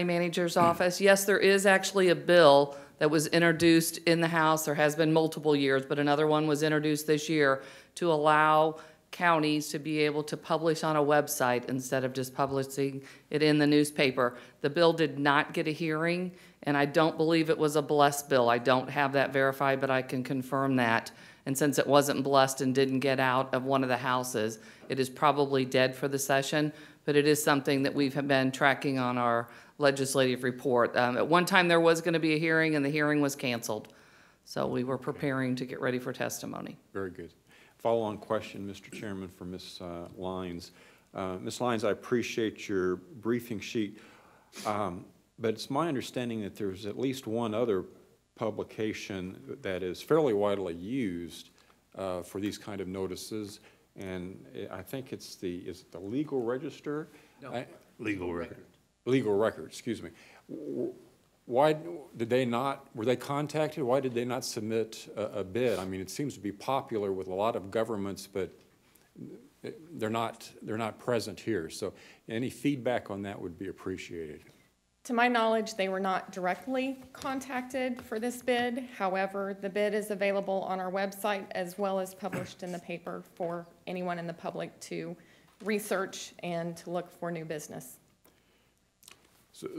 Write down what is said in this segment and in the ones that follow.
Manager's office. Yes, there is actually a bill that was introduced in the House. There has been multiple years, but another one was introduced this year to allow counties to be able to publish on a website instead of just publishing it in the newspaper. The bill did not get a hearing, and I don't believe it was a blessed bill. I don't have that verified, but I can confirm that. And since it wasn't blessed and didn't get out of one of the houses, it is probably dead for the session, but it is something that we've been tracking on our legislative report. At one time, there was going to be a hearing, and the hearing was canceled. So we were preparing to get ready for testimony. Very good. Follow-on question, Mr. Chairman, for Ms. Lyons. Ms. Lyons, I appreciate your briefing sheet, but it's my understanding that there's at least one other publication that is fairly widely used for these kind of notices, and I think it's is it the Legal Register? No. Legal Record. Legal Record, excuse me. Why did they not, were they contacted? Why did they not submit a bid? I mean, it seems to be popular with a lot of governments, but they're not present here. So any feedback on that would be appreciated. To my knowledge, they were not directly contacted for this bid. However, the bid is available on our website as well as published in the paper for anyone in the public to research and to look for new business.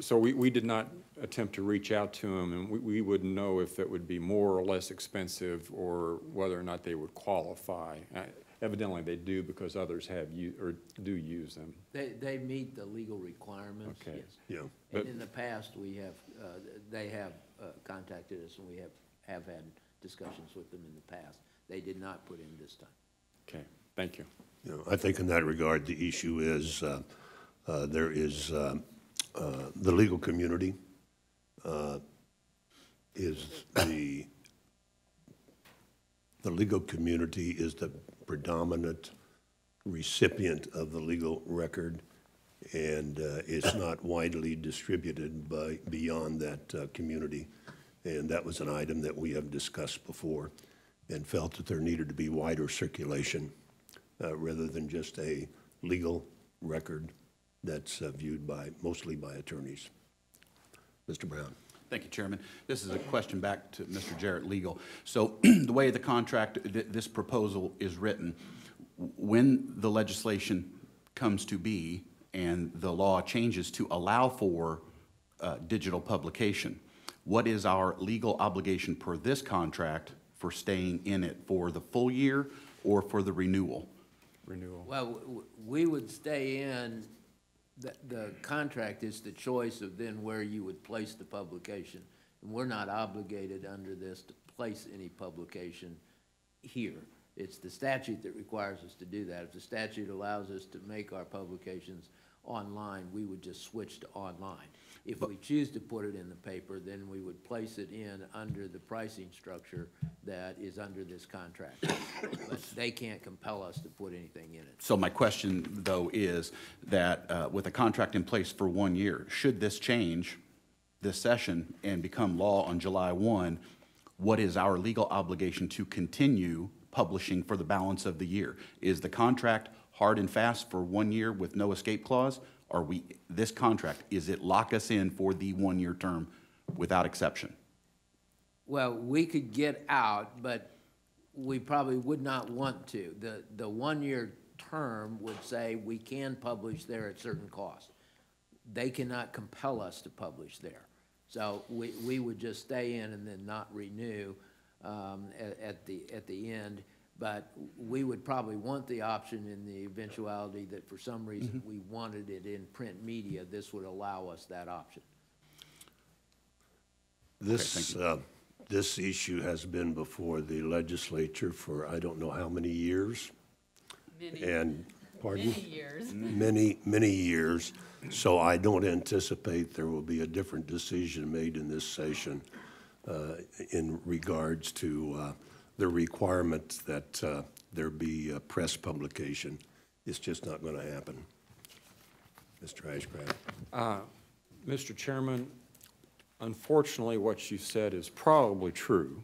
So we did not attempt to reach out to them, and we wouldn't know if it would be more or less expensive or whether or not they would qualify. Evidently they do, because others have do use them. They meet the legal requirements. Okay. Yes. Yeah. And in the past, we have they have contacted us, and we have had discussions with them in the past. They did not put in this time. Okay. Thank you. I think in that regard, the issue is there is the legal community the legal community is the predominant recipient of the legal record, and it's not widely distributed beyond that community. And that was an item that we have discussed before and felt that there needed to be wider circulation rather than just a legal record that's viewed mostly by attorneys. Mr. Brown. Thank you, Chairman. This is a question back to Mr. Jarrett Legal. So the way the contract, this proposal is written, when the legislation comes to be and the law changes to allow for digital publication, what is our legal obligation per this contract for staying in it for the full year or for the renewal? Well, we would stay in. The contract is the choice of then where you would place the publication. And we're not obligated under this to place any publication here. It's the statute that requires us to do that. If the statute allows us to make our publications online, we would just switch to online. If we choose to put it in the paper, then we would place it in under the pricing structure that is under this contract. But they can't compel us to put anything in it. So my question, though, is that with a contract in place for 1 year, should this change this session and become law on July 1, what is our legal obligation to continue publishing for the balance of the year? Is the contract hard and fast for 1 year with no escape clause? Or this contract, is it lock us in for the 1 year term without exception? Well, we could get out, but we probably would not want to. The 1 year term would say we can publish there at certain cost. They cannot compel us to publish there. So we would just stay in and then not renew at the end. But we would probably want the option in the eventuality that for some reason we wanted it in print media. This would allow us that option. This issue has been before the legislature for I don't know how many years. Pardon? Many years. Many years. So I don't anticipate there will be a different decision made in this session in regards to the requirement that there be a press publication. It's just not going to happen. Mr. Ashcraft. Mr. Chairman, unfortunately, what you said is probably true.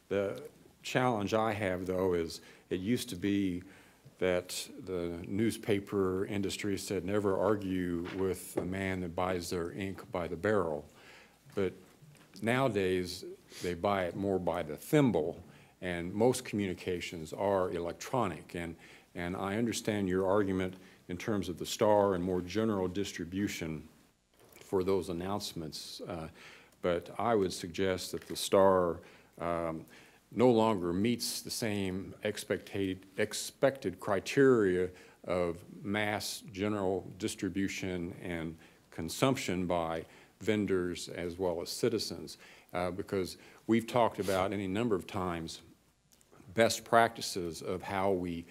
The challenge I have, though, is it used to be that the newspaper industry said never argue with the man that buys their ink by the barrel. But nowadays, they buy it more by the thimble, and most communications are electronic. And I understand your argument in terms of the Star and more general distribution for those announcements, but I would suggest that the Star no longer meets the same expected criteria of mass general distribution and consumption by vendors as well as citizens, because we've talked about any number of times best practices of how we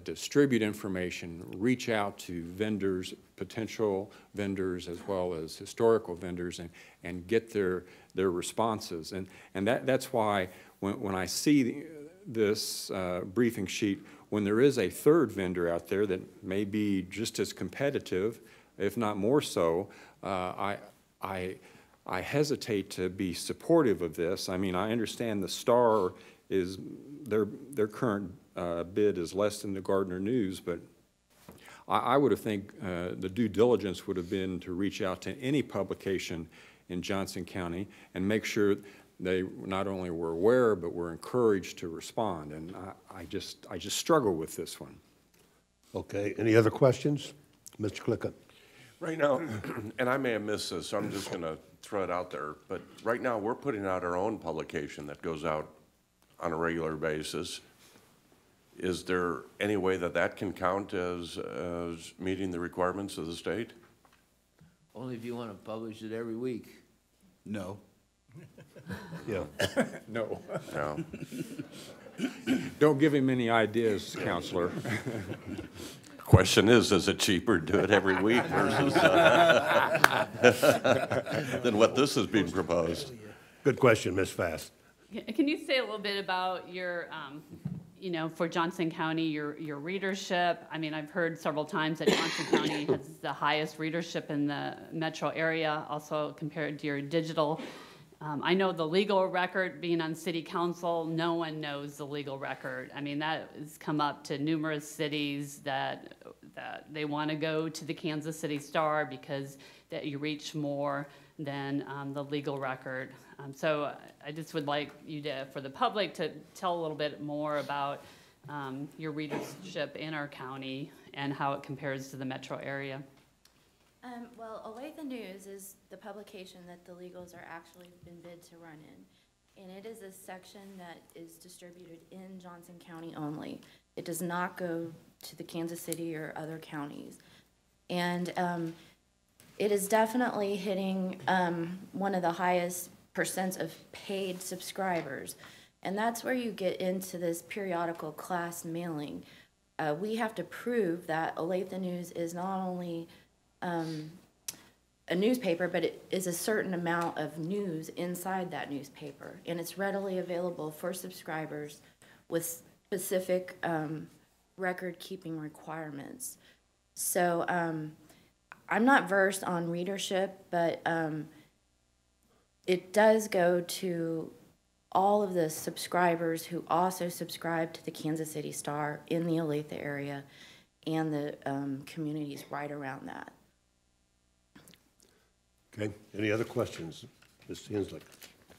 distribute information, reach out to vendors, potential vendors, as well as historical vendors, and get their responses. And that's why when I see this briefing sheet, when there is a third vendor out there that may be just as competitive, if not more so, I hesitate to be supportive of this. I mean, I understand the Star is, their current bid is less than the Gardner News, but I would have think the due diligence would have been to reach out to any publication in Johnson County and make sure they not only were aware, but were encouraged to respond. And I just struggle with this one. Okay, any other questions? Mr. Klicka? Right now, and I may have missed this, so I'm just going to throw it out there, but right now we're putting out our own publication that goes out on a regular basis. Is there any way that that can count as meeting the requirements of the state? Only if you want to publish it every week. No. Yeah. No. No. Don't give him any ideas, Counselor. Question is it cheaper to do it every week versus than what this is being proposed? Good question, Ms. Fass. Can you say a little bit about your, you know, for Johnson County, your readership? I mean, I've heard several times that Johnson County has the highest readership in the metro area, also compared to your digital. I know the legal record, being on city council, no one knows the legal record. I mean, that has come up to numerous cities that they want to go to the Kansas City Star because that you reach more than the legal record. So I just would like you to, for the public, to tell a little bit more about your readership in our county and how it compares to the metro area. Well, Olathe News is the publication that the Legals are actually been bid to run in. And it is a section that is distributed in Johnson County only. It does not go to the Kansas City or other counties. And it is definitely hitting one of the highest percents of paid subscribers. And that's where you get into this periodical class mailing. We have to prove that Olathe News is not only a newspaper, but it is a certain amount of news inside that newspaper, and it's readily available for subscribers with specific record-keeping requirements. So I'm not versed on readership, but it does go to all of the subscribers who also subscribe to the Kansas City Star in the Olathe area and the communities right around that. Okay, any other questions? Ms. Hensley?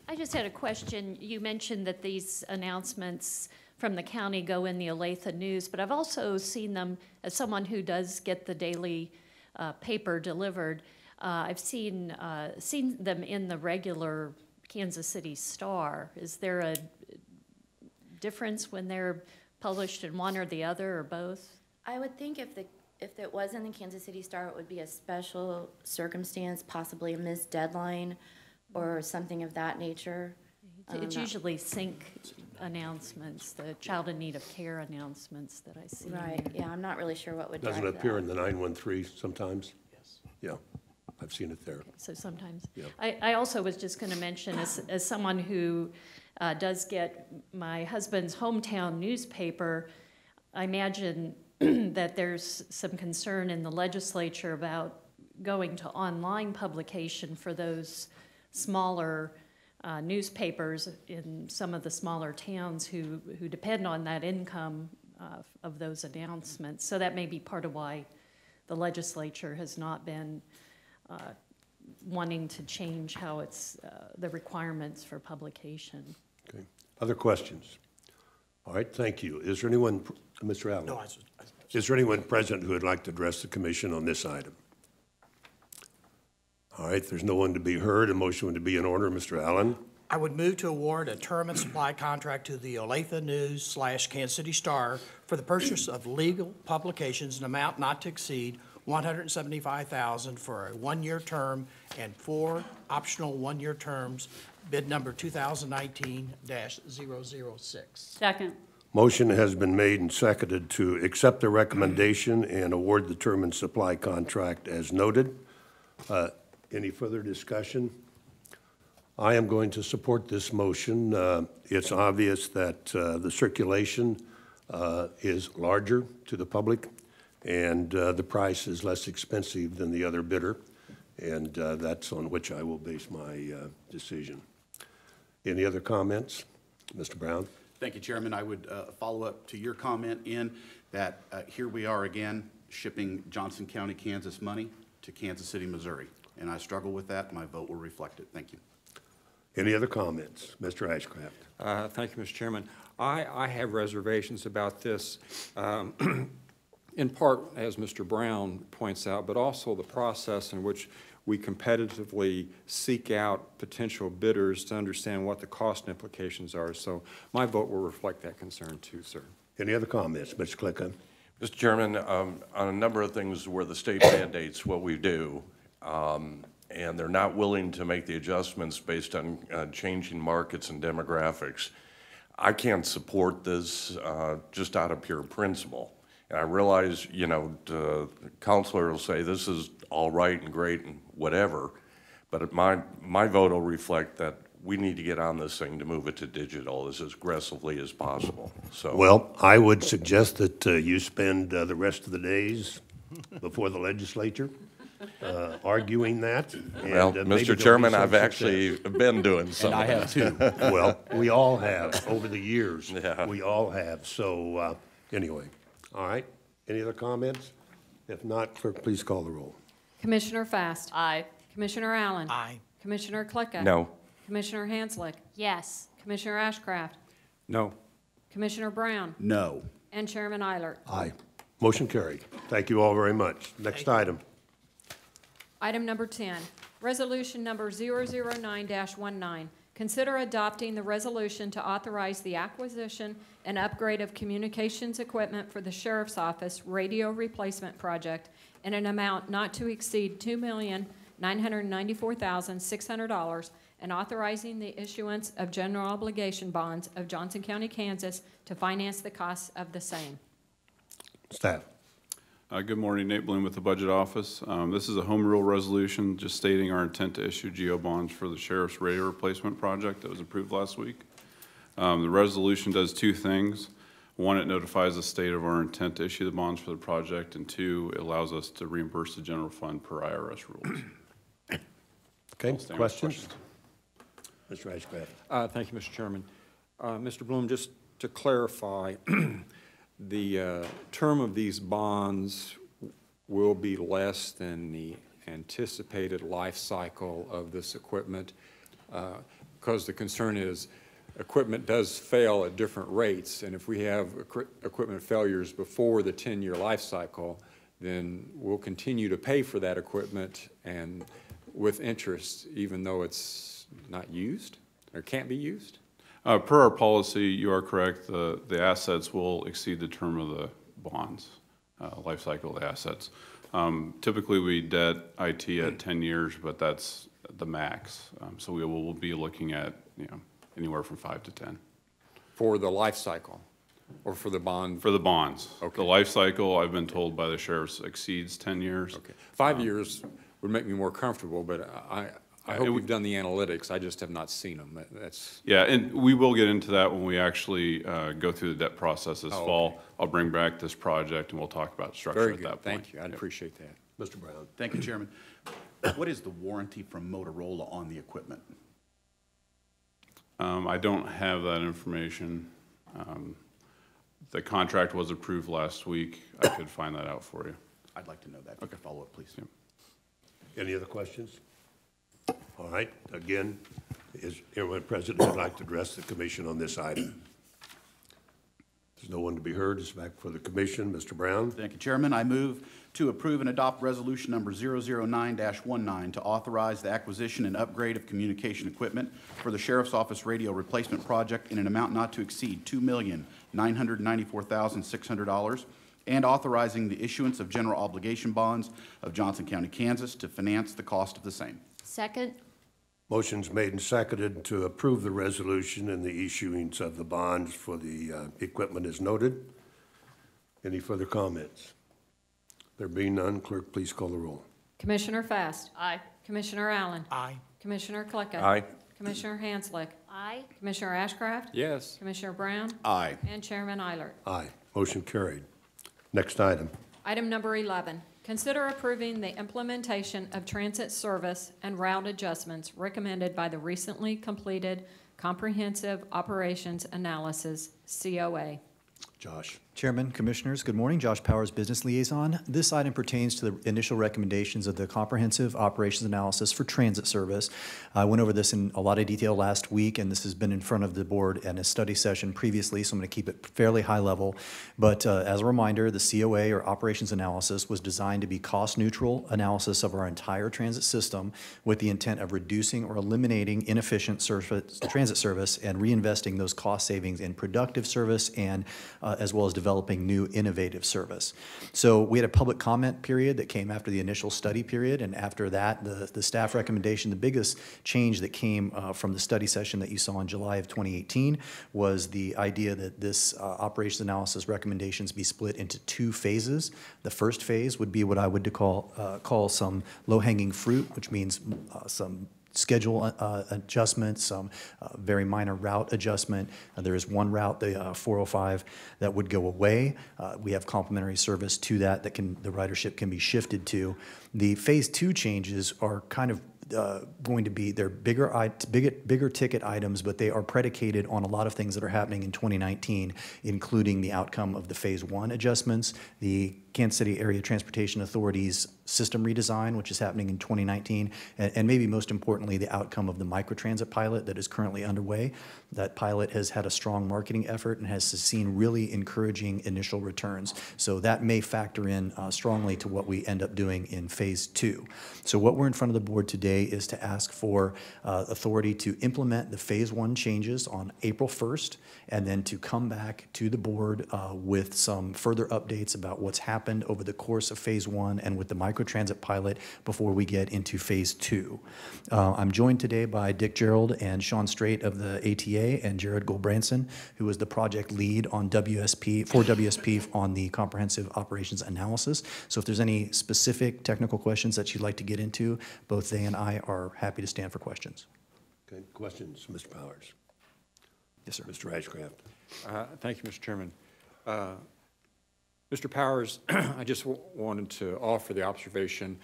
I just had a question. You mentioned that these announcements from the county go in the Olathe News, but I've also seen them, as someone who does get the daily paper delivered, I've seen them in the regular Kansas City Star. Is there a difference when they're published in one or the other, or both? I would think if it was in the Kansas City Star, it would be a special circumstance, possibly a missed deadline or something of that nature. It's usually SYNC announcements, the child in need of care announcements that I see. Right, yeah, I'm not really sure what would drive Doesn't that. it appear in the 913 sometimes? Yes. Yeah, I've seen it there. So sometimes. Yeah. I also was just going to mention, as someone who does get my husband's hometown newspaper, I imagine that there's some concern in the legislature about going to online publication for those smaller newspapers in some of the smaller towns who depend on that income of those announcements. So that may be part of why the legislature has not been wanting to change how it's, the requirements for publication. Okay. Other questions? All right, thank you. Is there anyone, Mr. Allen? No, Is there anyone present who would like to address the commission on this item? All right, there's no one to be heard. A motion would be in order. Mr. Allen? I would move to award a term and supply contract to the Olathe News / Kansas City Star for the purchase of legal publications in amount not to exceed $175,000 for a one-year term and 4 optional one-year terms, bid number 2019-006. Second. Motion has been made and seconded to accept the recommendation and award the term and supply contract as noted. Any further discussion? I am going to support this motion. It's obvious that the circulation is larger to the public, and the price is less expensive than the other bidder, and that's on which I will base my decision. Any other comments? Mr. Brown? Thank you, Chairman. I would follow up to your comment in that here we are again shipping Johnson County, Kansas money to Kansas City, Missouri. And I struggle with that. My vote will reflect it. Thank you. Any other comments? Mr. Ashcraft? Thank you, Mr. Chairman. I have reservations about this, in part, as Mr. Brown points out, but also the process in which we competitively seek out potential bidders to understand what the cost implications are. So my vote will reflect that concern too, sir. Any other comments? Mr. Klicka? Mr. Chairman, on a number of things where the state mandates what we do, and they're not willing to make the adjustments based on changing markets and demographics, I can't support this just out of pure principle. And I realize, you know, the counselor will say this is all right and great and whatever, but my vote will reflect that we need to get on this thing to move it to digital as aggressively as possible. So, Well, I would suggest that you spend the rest of the days before the legislature arguing that. well, Mr. Chairman, I've actually been doing some And I of have too. Well, we all have over the years. Yeah. We all have. So anyway, all right. Any other comments? If not, clerk, please call the roll. Commissioner Fast. Aye. Commissioner Allen. Aye. Commissioner Klicka. No. Commissioner Hanslick. Yes. Commissioner Ashcraft. No. Commissioner Brown. No. And Chairman Eilert. Aye. Motion carried. Thank you all very much. Next item. Item number 10, resolution number 009-19. Consider adopting the resolution to authorize the acquisition and upgrade of communications equipment for the Sheriff's Office radio replacement project in an amount not to exceed $2,994,600 and authorizing the issuance of general obligation bonds of Johnson County, Kansas to finance the costs of the same. Staff. Good morning, Nate Bloom with the Budget Office. This is a home rule resolution just stating our intent to issue GO bonds for the Sheriff's radio replacement project that was approved last week. The resolution does two things. One, it notifies the state of our intent to issue the bonds for the project, and two, it allows us to reimburse the general fund per IRS rules. Okay, I'll stand with questions? Mr. Ashcraft. Thank you, Mr. Chairman. Mr. Bloom, just to clarify, the term of these bonds will be less than the anticipated life cycle of this equipment, because the concern is equipment does fail at different rates, and if we have equipment failures before the 10-year life cycle, then we'll continue to pay for that equipment and with interest, even though it's not used or can't be used? Per our policy, you are correct. The assets will exceed the term of the bonds, life cycle of the assets. Typically, we debt IT at 10 years, but that's the max. So we will be looking at, anywhere from 5 to 10. For the life cycle, or for the bond? For the bonds. Okay. The life cycle, I've been told by the sheriffs, exceeds 10 years. Okay. 5 years would make me more comfortable, but I hope you've done the analytics. I just have not seen them. That's Yeah, and we will get into that when we actually go through the debt process this fall. Okay. I'll bring back this project and we'll talk about structure very at good. that point. Thank you. I'd Yep. appreciate that. Mr. Brown. Thank you, Chairman. What is the warranty from Motorola on the equipment? I don't have that information. The contract was approved last week. I could find that out for you. I'd like to know that. Okay, follow up, please. Any other questions? All right, again, is everyone present who'd like to address the commission on this item? There's no one to be heard. It's back for the commission. Mr. Brown? Thank you, Chairman. I move to approve and adopt resolution number 009-19 to authorize the acquisition and upgrade of communication equipment for the Sheriff's Office radio replacement project in an amount not to exceed $2,994,600, and authorizing the issuance of general obligation bonds of Johnson County, Kansas to finance the cost of the same. Second? Motion's made and seconded to approve the resolution and the issuance of the bonds for the equipment as noted. Any further comments? There being none, clerk, please call the roll. Commissioner Fast. Aye. Commissioner Allen. Aye. Commissioner Clucka. Aye. Commissioner Hanslick. Aye. Commissioner Ashcraft. Yes. Commissioner Brown. Aye. And Chairman Eilert. Aye. Motion carried. Next item. Item number 11, consider approving the implementation of transit service and route adjustments recommended by the recently completed Comprehensive Operations Analysis, COA. Josh. Chairman, Commissioners, good morning. Josh Powers, Business Liaison. This item pertains to the initial recommendations of the Comprehensive Operations Analysis for Transit Service. I went over this in a lot of detail last week, and this has been in front of the board in a study session previously, so I'm going to keep it fairly high level. But as a reminder, the COA, or Operations Analysis, was designed to be cost-neutral analysis of our entire transit system with the intent of reducing or eliminating inefficient transit service and reinvesting those cost savings in productive service and as well as developing new innovative service. So we had a public comment period that came after the initial study period, and after that, the staff recommendation, the biggest change that came from the study session that you saw in July of 2018 was the idea that this operations analysis recommendations be split into two phases. The first phase would be what I would call some low-hanging fruit, which means some schedule adjustments, some very minor route adjustment. There is one route, the 405, that would go away. We have complementary service to that the ridership can be shifted to. The phase 2 changes are kind of going to be, they're bigger ticket items, but they are predicated on a lot of things that are happening in 2019, including the outcome of the phase 1 adjustments, the Kansas City Area Transportation Authority's system redesign, which is happening in 2019, and maybe most importantly, the outcome of the microtransit pilot that is currently underway. That pilot has had a strong marketing effort and has seen really encouraging initial returns. So that may factor in strongly to what we end up doing in phase 2. So what we're in front of the board today is to ask for authority to implement the phase 1 changes on April 1st, and then to come back to the board with some further updates about what's happened over the course of phase 1 and with the microtransit pilot before we get into phase 2. I'm joined today by Dick Gerald and Sean Strait of the ATA and Jared Goldbranson, who is the project lead on WSP on the Comprehensive Operations Analysis. So if there's any specific technical questions that you'd like to get into, both they and I are happy to stand for questions. Okay, questions, Mr. Powers? Yes, sir. Mr. Ashcraft. Thank you, Mr. Chairman. Mr. Powers, I just wanted to offer the observation.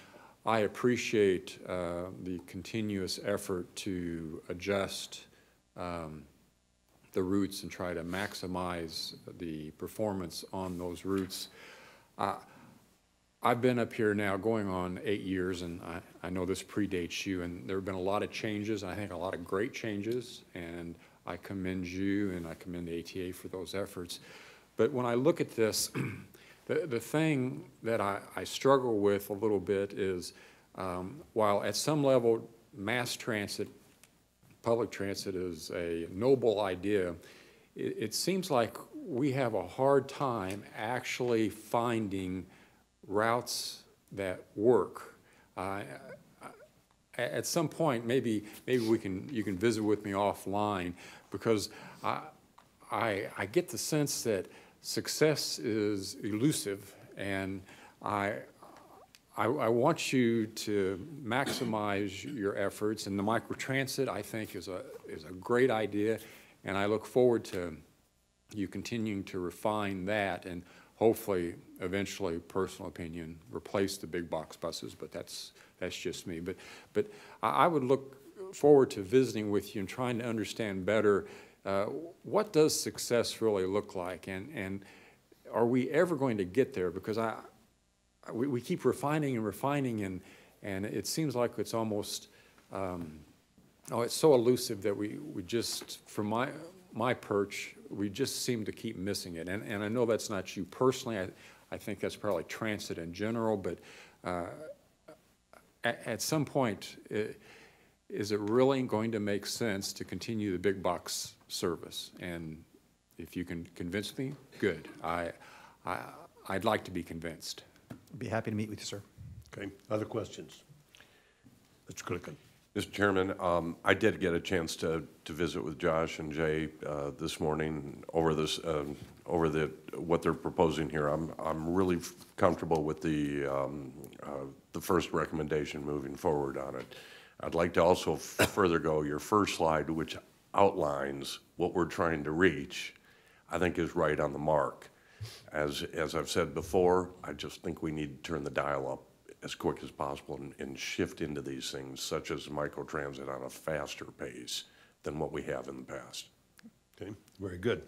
I appreciate the continuous effort to adjust the routes and try to maximize the performance on those routes. I've been up here now going on 8 years, and I know this predates you, and there have been a lot of changes, and I think a lot of great changes, and I commend you and I commend the ATA for those efforts. But when I look at this, the thing that I struggle with a little bit is while at some level mass transit, public transit is a noble idea, it seems like we have a hard time actually finding routes that work. At some point, maybe you can visit with me offline, because I get the sense that success is elusive, and I want you to maximize your efforts, and the microtransit I think is a great idea, and I look forward to you continuing to refine that and hopefully eventually, personal opinion, replace the big box buses, but that's just me. But I would look forward to visiting with you and trying to understand better what does success really look like? And are we ever going to get there? Because we keep refining and refining, and it seems like it's almost, it's so elusive that we just, from my perch, we just seem to keep missing it. And I know that's not you personally. I think that's probably transit in general, but at some point, is it really going to make sense to continue the big box service? And if you can convince me, good. I'd like to be convinced. I'd be happy to meet with you, sir. Okay, other questions? Mr. Clicken. Mr. Chairman, I did get a chance to visit with Josh and Jay this morning over this, what they're proposing here. I'm really comfortable with the first recommendation moving forward on it. I'd like to also further go, your first slide, which outlines what we're trying to reach, I think is right on the mark. As I've said before, I just think we need to turn the dial up as quick as possible and shift into these things, such as microtransit, on a faster pace than what we have in the past. Okay, very good.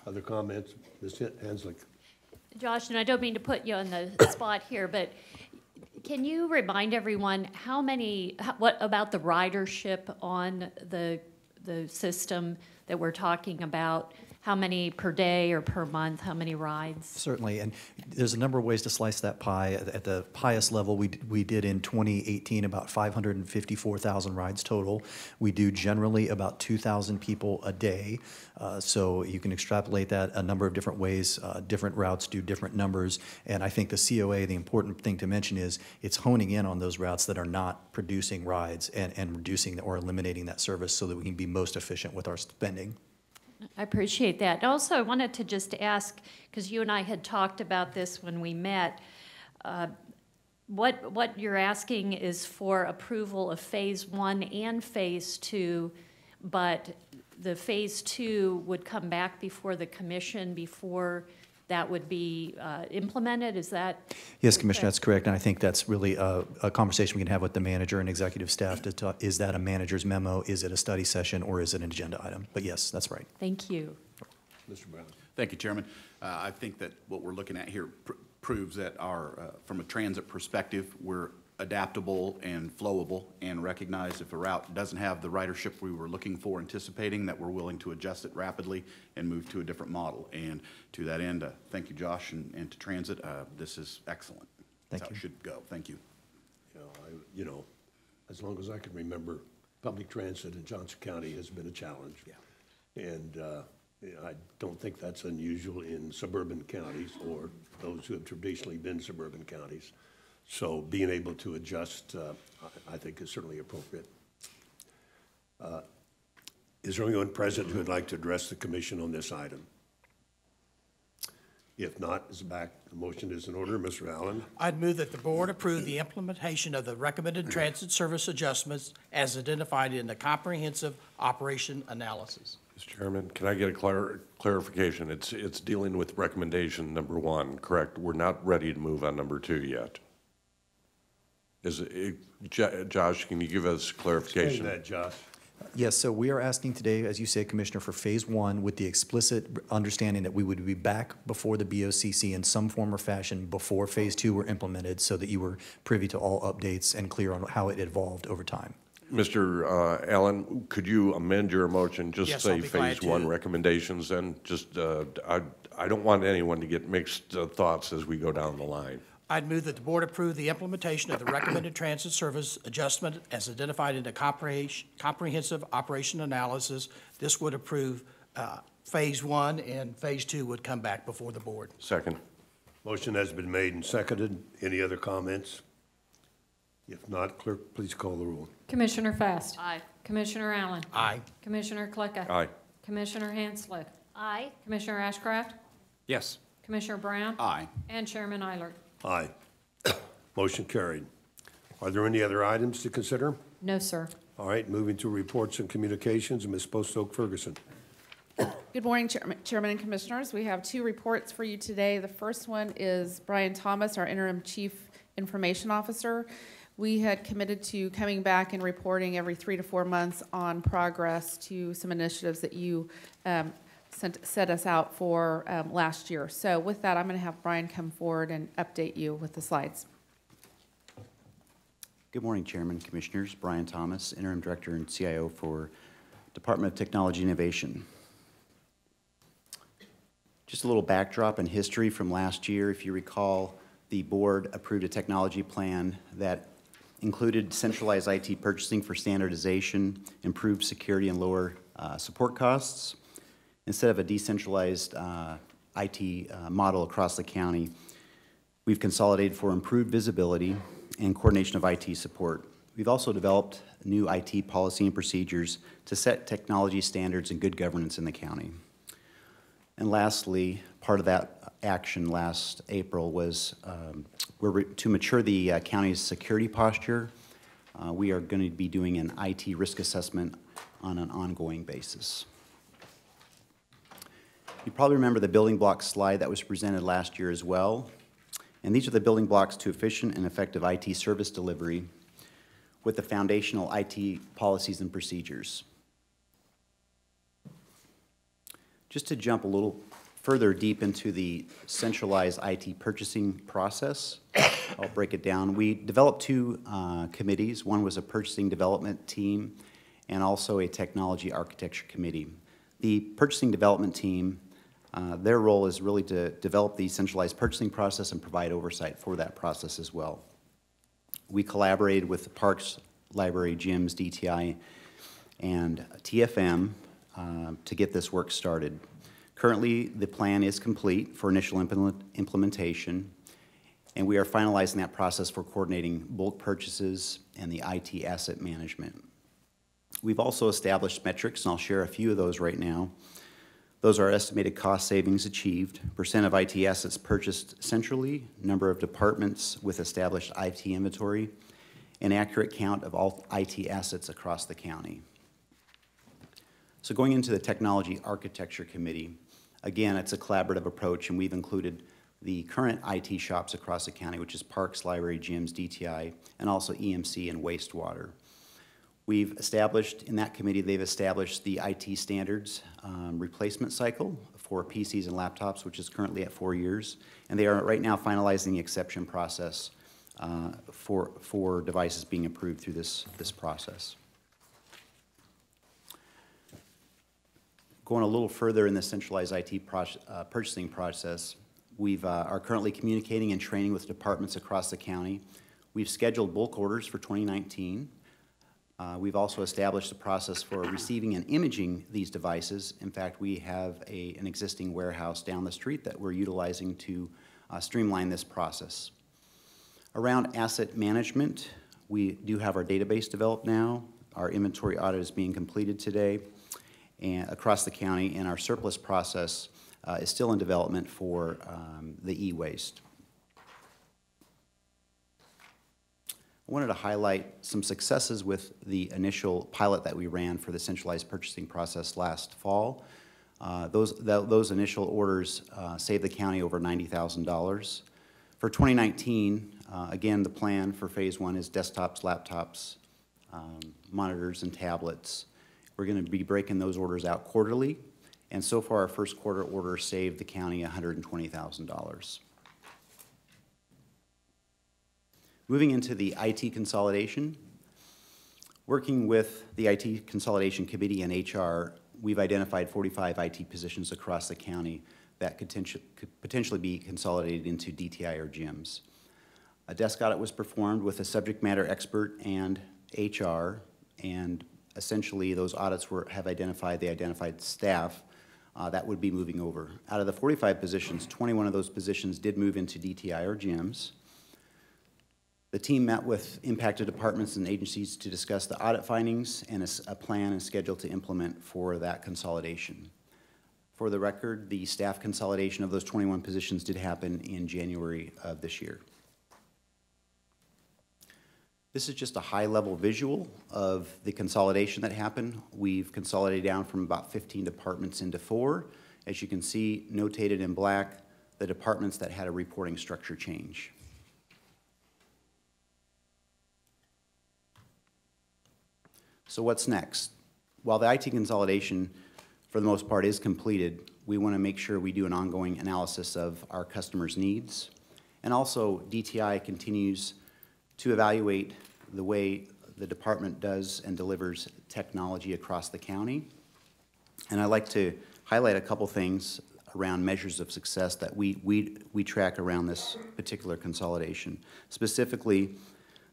Other comments? Ms. Hanslick. Josh, and I don't mean to put you on the spot here, but can you remind everyone what about the ridership on the system that we're talking about? How many per day or per month? How many rides? Certainly, and there's a number of ways to slice that pie. At the highest level, we did in 2018 about 554,000 rides total. We do generally about 2,000 people a day, so you can extrapolate that a number of different ways. Different routes do different numbers, and I think the COA, the important thing to mention is it's honing in on those routes that are not producing rides and reducing or eliminating that service so that we can be most efficient with our spending. I appreciate that. Also, I wanted to just ask, because you and I had talked about this when we met, what you're asking is for approval of Phase 1 and Phase 2, but the Phase 2 would come back before the commission before that would be implemented, is that? Yes, Commissioner, that's correct, and I think that's really a conversation we can have with the manager and executive staff to talk, is that a manager's memo, is it a study session, or is it an agenda item? But yes, that's right. Thank you. Mr. Brown. Thank you, Chairman. I think that what we're looking at here proves that from a transit perspective, we're adaptable and flowable, and recognize if a route doesn't have the ridership we were looking for, anticipating, that we're willing to adjust it rapidly and move to a different model. And to that end, thank you, Josh, and to transit. This is excellent. That's how it should go. Thank you. You know, as long as I can remember, public transit in Johnson County has been a challenge. Yeah. And I don't think that's unusual in suburban counties or those who have traditionally been suburban counties. So being able to adjust, I think, is certainly appropriate. Is there anyone present who would like to address the commission on this item? If not, the motion is in order. Mr. Allen? I'd move that the board approve the implementation of the recommended transit service adjustments as identified in the comprehensive operation analysis. Mr. Chairman, can I get a clarification? It's dealing with recommendation number 1, correct? We're not ready to move on number 2 yet. Josh, can you give us clarification? Explain that, Josh. Yes, so we are asking today, as you say, Commissioner, for Phase 1 with the explicit understanding that we would be back before the BOCC in some form or fashion before Phase 2 were implemented, so that you were privy to all updates and clear on how it evolved over time. Mr. Allen, could you amend your motion, just Yes, say I'll be glad Phase 1 to. recommendations, and just, I don't want anyone to get mixed thoughts as we go down the line. I'd move that the board approve the implementation of the recommended transit service adjustment as identified in the comprehensive operation analysis. This would approve Phase 1, and Phase 2 would come back before the board. Second. Motion has been made and seconded. Any other comments? If not, clerk, please call the roll. Commissioner Fast. Aye. Commissioner Allen. Aye. Commissioner Klicka. Aye. Commissioner Hanslick. Aye. Commissioner Ashcraft. Yes. Commissioner Brown. Aye. And Chairman Eilert. Aye. Motion carried. Are there any other items to consider? No, sir. All right, moving to reports and communications, Ms. Postoke Ferguson. Good morning, Chairman and Commissioners. We have 2 reports for you today. The first one is Brian Thomas, our Interim Chief Information Officer. we had committed to coming back and reporting every 3 to 4 months on progress to some initiatives that you set us out for last year. So with that, I'm going to have Brian come forward and update you with the slides. Good morning, Chairman, Commissioners. Brian Thomas, Interim Director and CIO for Department of Technology Innovation. Just a little backdrop and history from last year. If you recall, the board approved a technology plan that included centralized IT purchasing for standardization, improved security, and lower support costs. Instead of a decentralized IT model across the county, we've consolidated for improved visibility and coordination of IT support. We've also developed new IT policy and procedures to set technology standards and good governance in the county. And lastly, part of that action last April was to mature the county's security posture. We are going to be doing an IT risk assessment on an ongoing basis. You probably remember the building block slide that was presented last year as well. And these are the building blocks to efficient and effective IT service delivery with the foundational IT policies and procedures. Just to jump a little further deep into the centralized IT purchasing process, I'll break it down. We developed two committees. One was a purchasing development team and also a technology architecture committee. The purchasing development team, their role is really to develop the centralized purchasing process and provide oversight for that process as well. We collaborated with the Parks, Library, Gyms, DTI, and TFM to get this work started. Currently, the plan is complete for initial implementation, and we are finalizing that process for coordinating bulk purchases and the IT asset management. We've also established metrics, and I'll share a few of those right now. Those are estimated cost savings achieved, percent of IT assets purchased centrally, number of departments with established IT inventory, and accurate count of all IT assets across the county. So going into the Technology Architecture Committee, again, it's a collaborative approach, and we've included the current IT shops across the county, which is Parks, Library, Gyms, DTI, and also EMC and wastewater. We've established, in that committee, they've established the IT standards replacement cycle for PCs and laptops, which is currently at 4 years. And they are right now finalizing the exception process for devices being approved through this process. Going a little further in the centralized IT purchasing process, we are currently communicating and training with departments across the county. We've scheduled bulk orders for 2019. We've also established a process for receiving and imaging these devices. In fact, we have an existing warehouse down the street that we're utilizing to streamline this process. Around asset management, we do have our database developed now. Our inventory audit is being completed today and across the county, and our surplus process is still in development for the e-waste. I wanted to highlight some successes with the initial pilot that we ran for the centralized purchasing process last fall. Those initial orders saved the county over $90,000. For 2019, again, the plan for phase one is desktops, laptops, monitors, and tablets. We're going to be breaking those orders out quarterly, and so far our first quarter order saved the county $120,000. Moving into the IT consolidation, working with the IT Consolidation Committee and HR, we've identified 45 IT positions across the county that could potentially be consolidated into DTI or gyms. A desk audit was performed with a subject matter expert and HR, and essentially those audits have identified the identified staff that would be moving over. Out of the 45 positions, 21 of those positions did move into DTI or gyms. The team met with impacted departments and agencies to discuss the audit findings and a plan and schedule to implement for that consolidation. For the record, the staff consolidation of those 21 positions did happen in January of this year. This is just a high-level visual of the consolidation that happened. We've consolidated down from about 15 departments into 4. As you can see, notated in black, the departments that had a reporting structure change. So what's next? While the IT consolidation, for the most part, is completed, we want to make sure we do an ongoing analysis of our customers' needs. And also, DTI continues to evaluate the way the department does and delivers technology across the county. And I'd like to highlight a couple things around measures of success that we track around this particular consolidation. Specifically,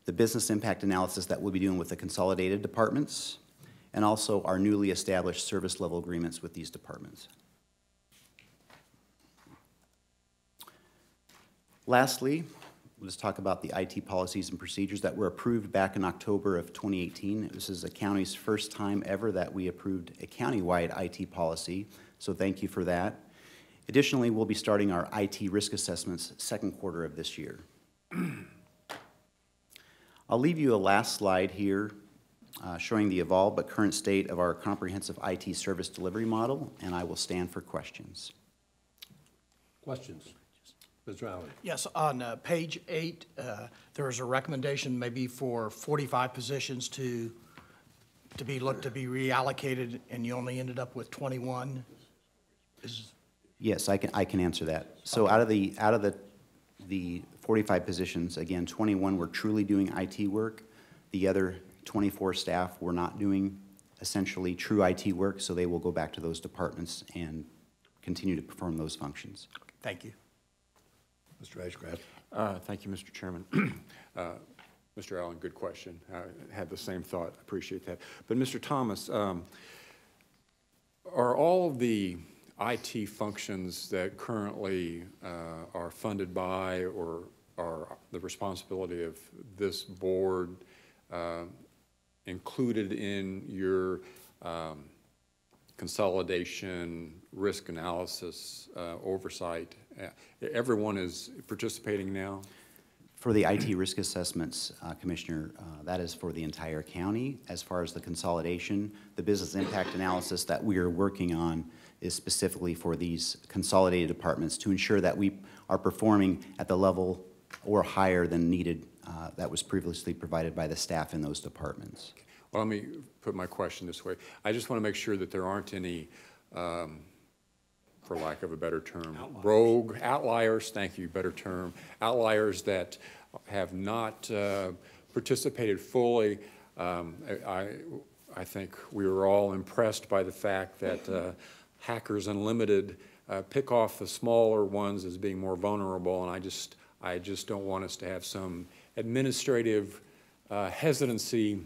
the business impact analysis that we'll be doing with the consolidated departments, and also our newly established service level agreements with these departments. Lastly, let's talk about the IT policies and procedures that were approved back in October of 2018. This is the county's first time ever that we approved a countywide IT policy, so thank you for that. Additionally, we'll be starting our IT risk assessments second quarter of this year. I'll leave you a last slide here showing the evolved but current state of our comprehensive IT service delivery model, and I will stand for questions. Questions? Mr. Allen? Yes, on page 8, there is a recommendation maybe for 45 positions to be reallocated, and you only ended up with 21. Yes, I can answer that. So out of the 45 positions, again, 21 were truly doing IT work. The other 24 staff were not doing essentially true IT work, so they will go back to those departments and continue to perform those functions. Thank you. Mr. Ashcraft? Thank you, Mr. Chairman. Mr. Allen, good question. I had the same thought. I appreciate that. But Mr. Thomas, are all of the IT functions that currently are funded by or are the responsibility of this board included in your consolidation, risk analysis, oversight? Everyone is participating now? For the IT risk assessments, Commissioner, that is for the entire county. As far as the consolidation, the business impact analysis that we are working on is specifically for these consolidated departments to ensure that we are performing at the level or higher than needed that was previously provided by the staff in those departments. Well, let me put my question this way. I just want to make sure that there aren't any, for lack of a better term, rogue outliers, thank you, better term, outliers that have not participated fully. I think we were all impressed by the fact that Hackers Unlimited pick off the smaller ones as being more vulnerable, and I just don't want us to have some administrative hesitancy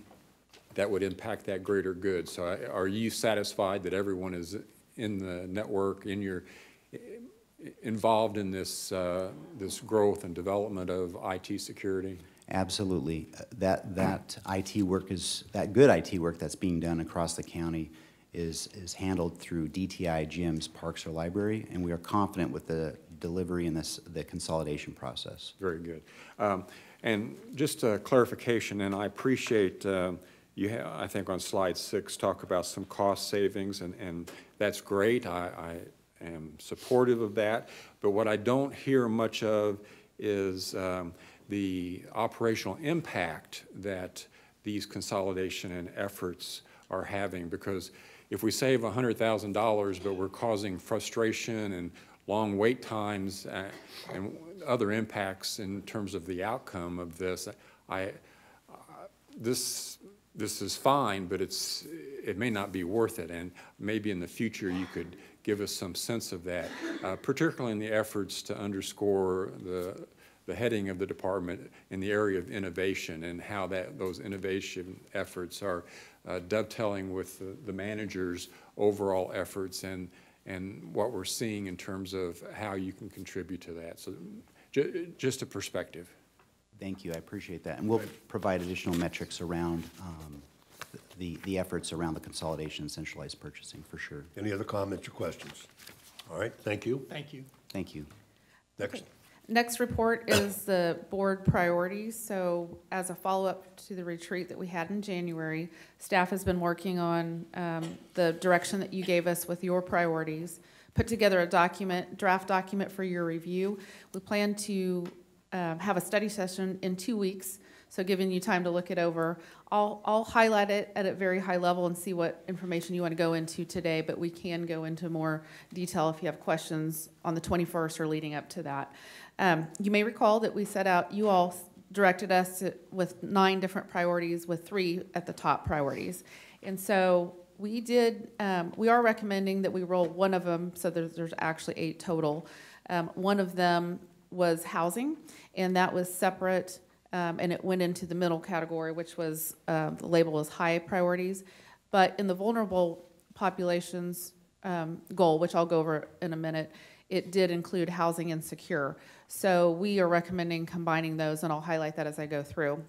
that would impact that greater good. So are you satisfied that everyone is in the network, involved in this this growth and development of IT security? Absolutely. That IT work is, that good IT work that's being done across the county is handled through DTI, GIMS, Parks, or Library, and we are confident with the delivery and the consolidation process. Very good. And just a clarification, and I appreciate I think on slide 6 talk about some cost savings, and that's great. I am supportive of that. But what I don't hear much of is the operational impact that these consolidation and efforts are having. Because if we save $100,000, but we're causing frustration and long wait times and other impacts in terms of the outcome of this, this is fine, but it may not be worth it, and maybe in the future you could give us some sense of that, particularly in the efforts to underscore the heading of the department in the area of innovation and how those innovation efforts are dovetailing with the manager's overall efforts and what we're seeing in terms of how you can contribute to that. So just a perspective. Thank you, I appreciate that. And we'll provide additional metrics around the efforts around the consolidation and centralized purchasing, for sure. Any other comments or questions? All right, thank you. Thank you. Thank you. Next. Next report is the board priorities. So as a follow-up to the retreat that we had in January, staff has been working on the direction that you gave us with your priorities, put together a draft document for your review. We plan to have a study session in 2 weeks So giving you time to look it over. I'll highlight it at a very high level and see what information you want to go into today, but we can go into more detail if you have questions on the 21st or leading up to that. You may recall that we set out, you all directed us with 9 different priorities with 3 at the top priorities. And so we are recommending that we roll one of them, so there's actually 8 total. One of them was housing, and that was separate, and it went into the middle category, which was the label as high priorities. But in the vulnerable populations goal, which I'll go over in a minute, it did include housing insecure. So we are recommending combining those, and I'll highlight that as I go through.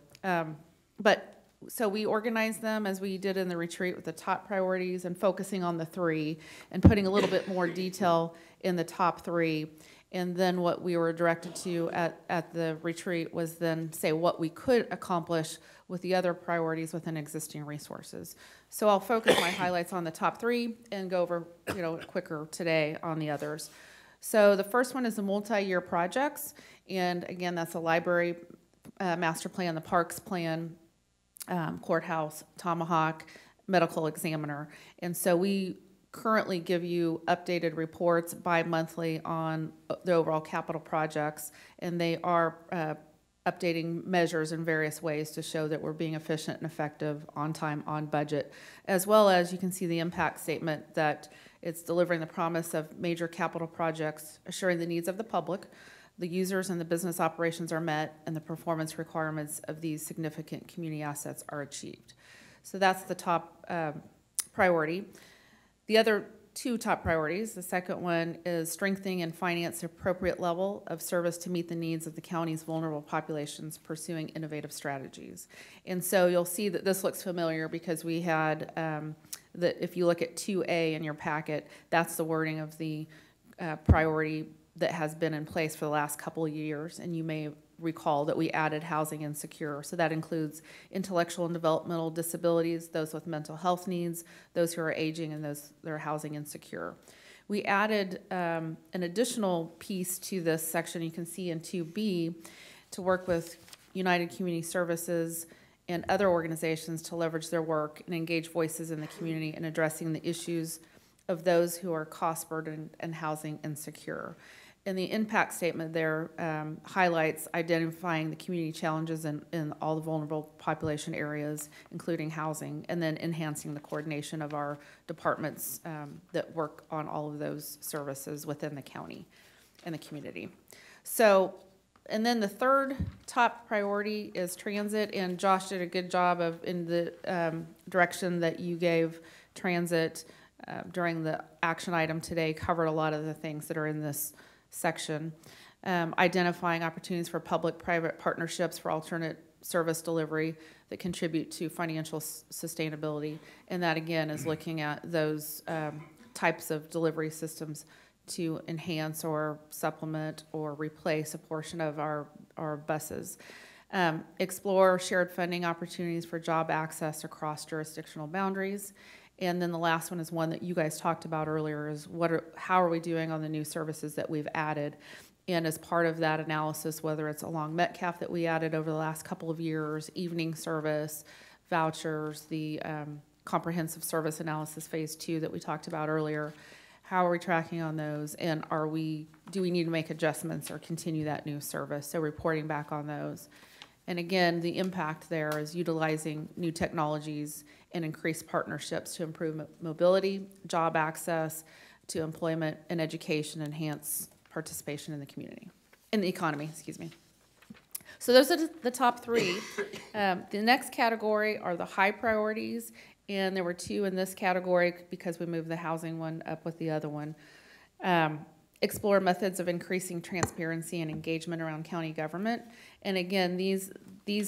So we organized them as we did in the retreat with the top priorities and focusing on the 3 and putting a little bit more detail in the top 3. And then what we were directed to at the retreat was then say what we could accomplish with the other priorities within existing resources. So I'll focus my highlights on the top 3 and go over, quicker today on the others. So the first one is the multi-year projects. And again, that's the library master plan, the parks plan, courthouse, Tomahawk, medical examiner. And so we currently give you updated reports bi-monthly on the overall capital projects, and they are updating measures in various ways to show that we're being efficient and effective, on time, on budget, as well as you can see the impact statement that it's delivering the promise of major capital projects, assuring the needs of the public, the users and the business operations are met, and the performance requirements of these significant community assets are achieved. So that's the top priority. The other 2 top priorities, the second one is strengthening and finance the appropriate level of service to meet the needs of the county's vulnerable populations, pursuing innovative strategies. And so you'll see that this looks familiar because we had, if you look at 2A in your packet, that's the wording of the priority that has been in place for the last couple of years, and you may recall that we added housing insecure. So that includes intellectual and developmental disabilities, those with mental health needs, those who are aging, and those that are housing insecure. We added an additional piece to this section you can see in 2B to work with United Community Services and other organizations to leverage their work and engage voices in the community in addressing the issues of those who are cost burdened and housing insecure. And the impact statement there highlights identifying the community challenges in all the vulnerable population areas, including housing, and then enhancing the coordination of our departments that work on all of those services within the county and the community. So, and then the third top priority is transit, and Josh did a good job of in the direction that you gave transit during the action item today, covered a lot of the things that are in this section. Identifying opportunities for public-private partnerships for alternate service delivery that contribute to financial sustainability. And that, again, is looking at those types of delivery systems to enhance or supplement or replace a portion of our buses. Explore shared funding opportunities for job access across jurisdictional boundaries. And then the last one is one that you guys talked about earlier, is how are we doing on the new services that we've added? And as part of that analysis, whether it's along Metcalf that we added over the last couple of years, evening service, vouchers, the comprehensive service analysis phase 2 that we talked about earlier, how are we tracking on those? And do we need to make adjustments or continue that new service? So reporting back on those. And again, the impact there is utilizing new technologies and increased partnerships to improve mobility, job access, to employment and education, enhance participation in the community, in the economy, excuse me. So those are the top 3. The next category are the high priorities, and there were 2 in this category because we moved the housing one up with the other one. Explore methods of increasing transparency and engagement around county government. And again, these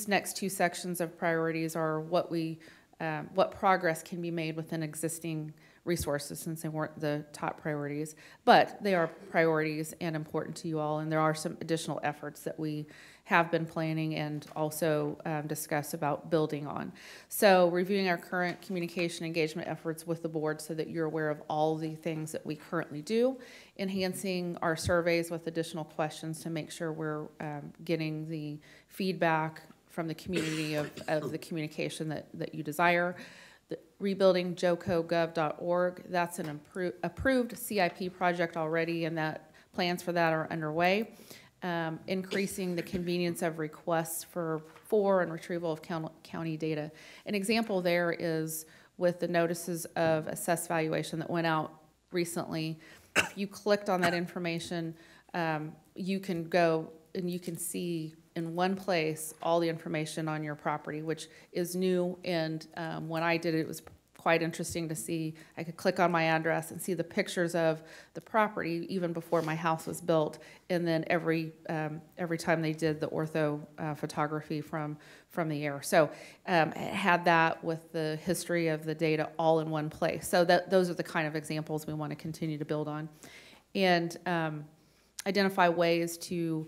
next 2 sections of priorities are what progress can be made within existing resources, since they weren't the top priorities, but they are priorities and important to you all, and there are some additional efforts that we have been planning and also discuss about building on. So reviewing our current communication engagement efforts with the board so that you're aware of all the things that we currently do, enhancing our surveys with additional questions to make sure we're getting the feedback from the community of the communication that you desire. The rebuildingjocogov.org, that's an approved CIP project already, and that plans for that are underway. Increasing the convenience of requests for and retrieval of county data. An example there is with the notices of assessed valuation that went out recently. If you clicked on that information, you can go and you can see in one place all the information on your property, which is new. And when I did it, it was quite interesting to see. I could click on my address and see the pictures of the property even before my house was built. And then every time they did the ortho photography from the air. So it had that with the history of the data all in one place. So those are the kind of examples we want to continue to build on. And identify ways to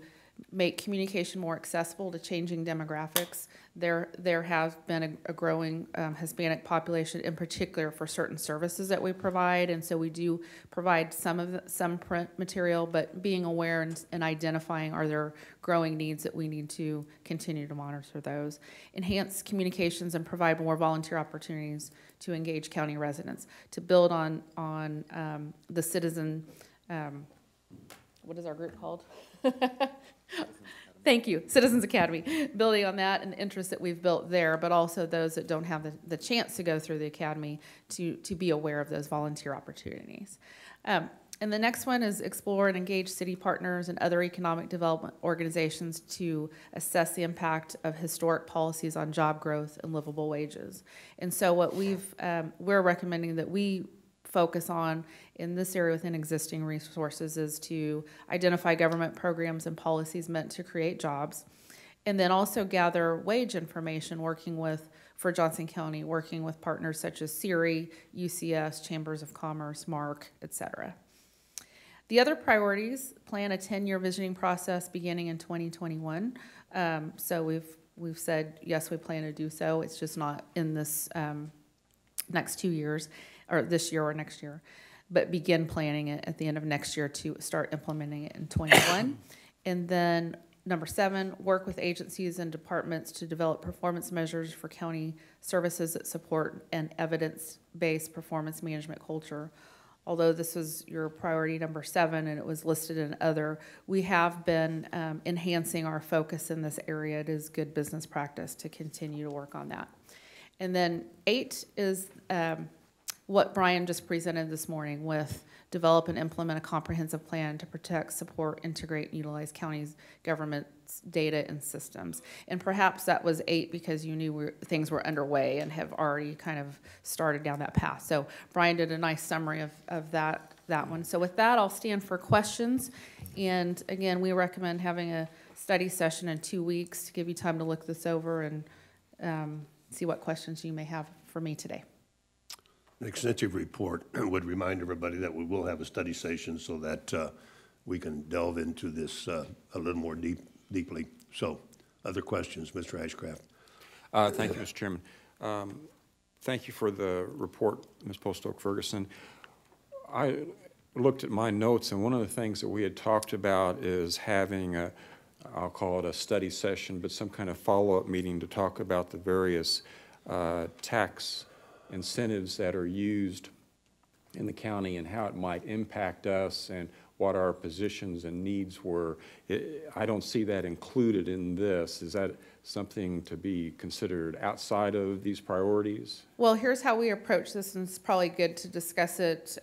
make communication more accessible to changing demographics. There has been a growing Hispanic population, in particular for certain services that we provide, and so we do provide some print material, but being aware and identifying are there growing needs that we need to continue to monitor those. Enhance communications and provide more volunteer opportunities to engage county residents, to build on the citizen, what is our group called? Thank you, Citizens Academy. Building on that and the interest that we've built there, but also those that don't have the chance to go through the academy to be aware of those volunteer opportunities. And the next one is explore and engage city partners and other economic development organizations to assess the impact of historic policies on job growth and livable wages. And so what we're recommending that we focus on in this area within existing resources is to identify government programs and policies meant to create jobs, and then also gather wage information for Johnson County, working with partners such as CERI, UCS, Chambers of Commerce, MARC, et cetera. The other priorities: plan a 10-year visioning process beginning in 2021. So we've said, yes, we plan to do so. It's just not in this next 2 years, or this year or next year, but begin planning it at the end of next year to start implementing it in 21. And then number 7, work with agencies and departments to develop performance measures for county services that support an evidence-based performance management culture. Although this was your priority number 7 and it was listed in other, we have been enhancing our focus in this area. It is good business practice to continue to work on that. And then 8 is what Brian just presented this morning with develop and implement a comprehensive plan to protect, support, integrate, and utilize counties' government's data and systems. And perhaps that was 8 because you knew things were underway and have already kind of started down that path. So Brian did a nice summary of that one. So with that, I'll stand for questions. And again, we recommend having a study session in 2 weeks to give you time to look this over and see what questions you may have for me today. An extensive report would remind everybody that we will have a study session so that we can delve into this a little more deeply. So, other questions, Mr. Ashcraft? Thank you, Mr. Chairman. Thank you for the report, Ms. Postoke-Ferguson. I looked at my notes, and one of the things that we had talked about is having I'll call it a study session, but some kind of follow-up meeting to talk about the various tax incentives that are used in the county and how it might impact us and what our positions and needs were. I don't see that included in this. Is that something to be considered outside of these priorities? Well, here's how we approach this, and it's probably good to discuss it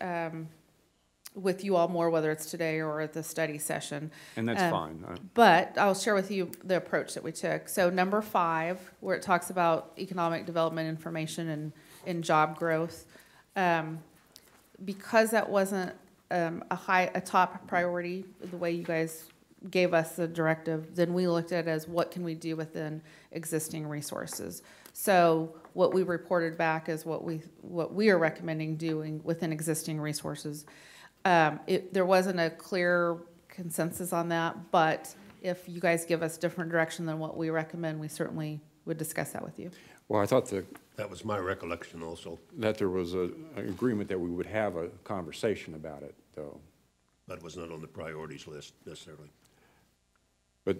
with you all more, whether it's today or at the study session. And that's fine. But I'll share with you the approach that we took. So number 5, where it talks about economic development information and job growth, because that wasn't a top priority, the way you guys gave us the directive, then we looked at it as what can we do within existing resources. So what we reported back is what we are recommending doing within existing resources. There wasn't a clear consensus on that, but if you guys give us different direction than what we recommend, we certainly would discuss that with you. Well, I thought that was my recollection also. That there was an agreement that we would have a conversation about it, though. That was not on the priorities list necessarily. But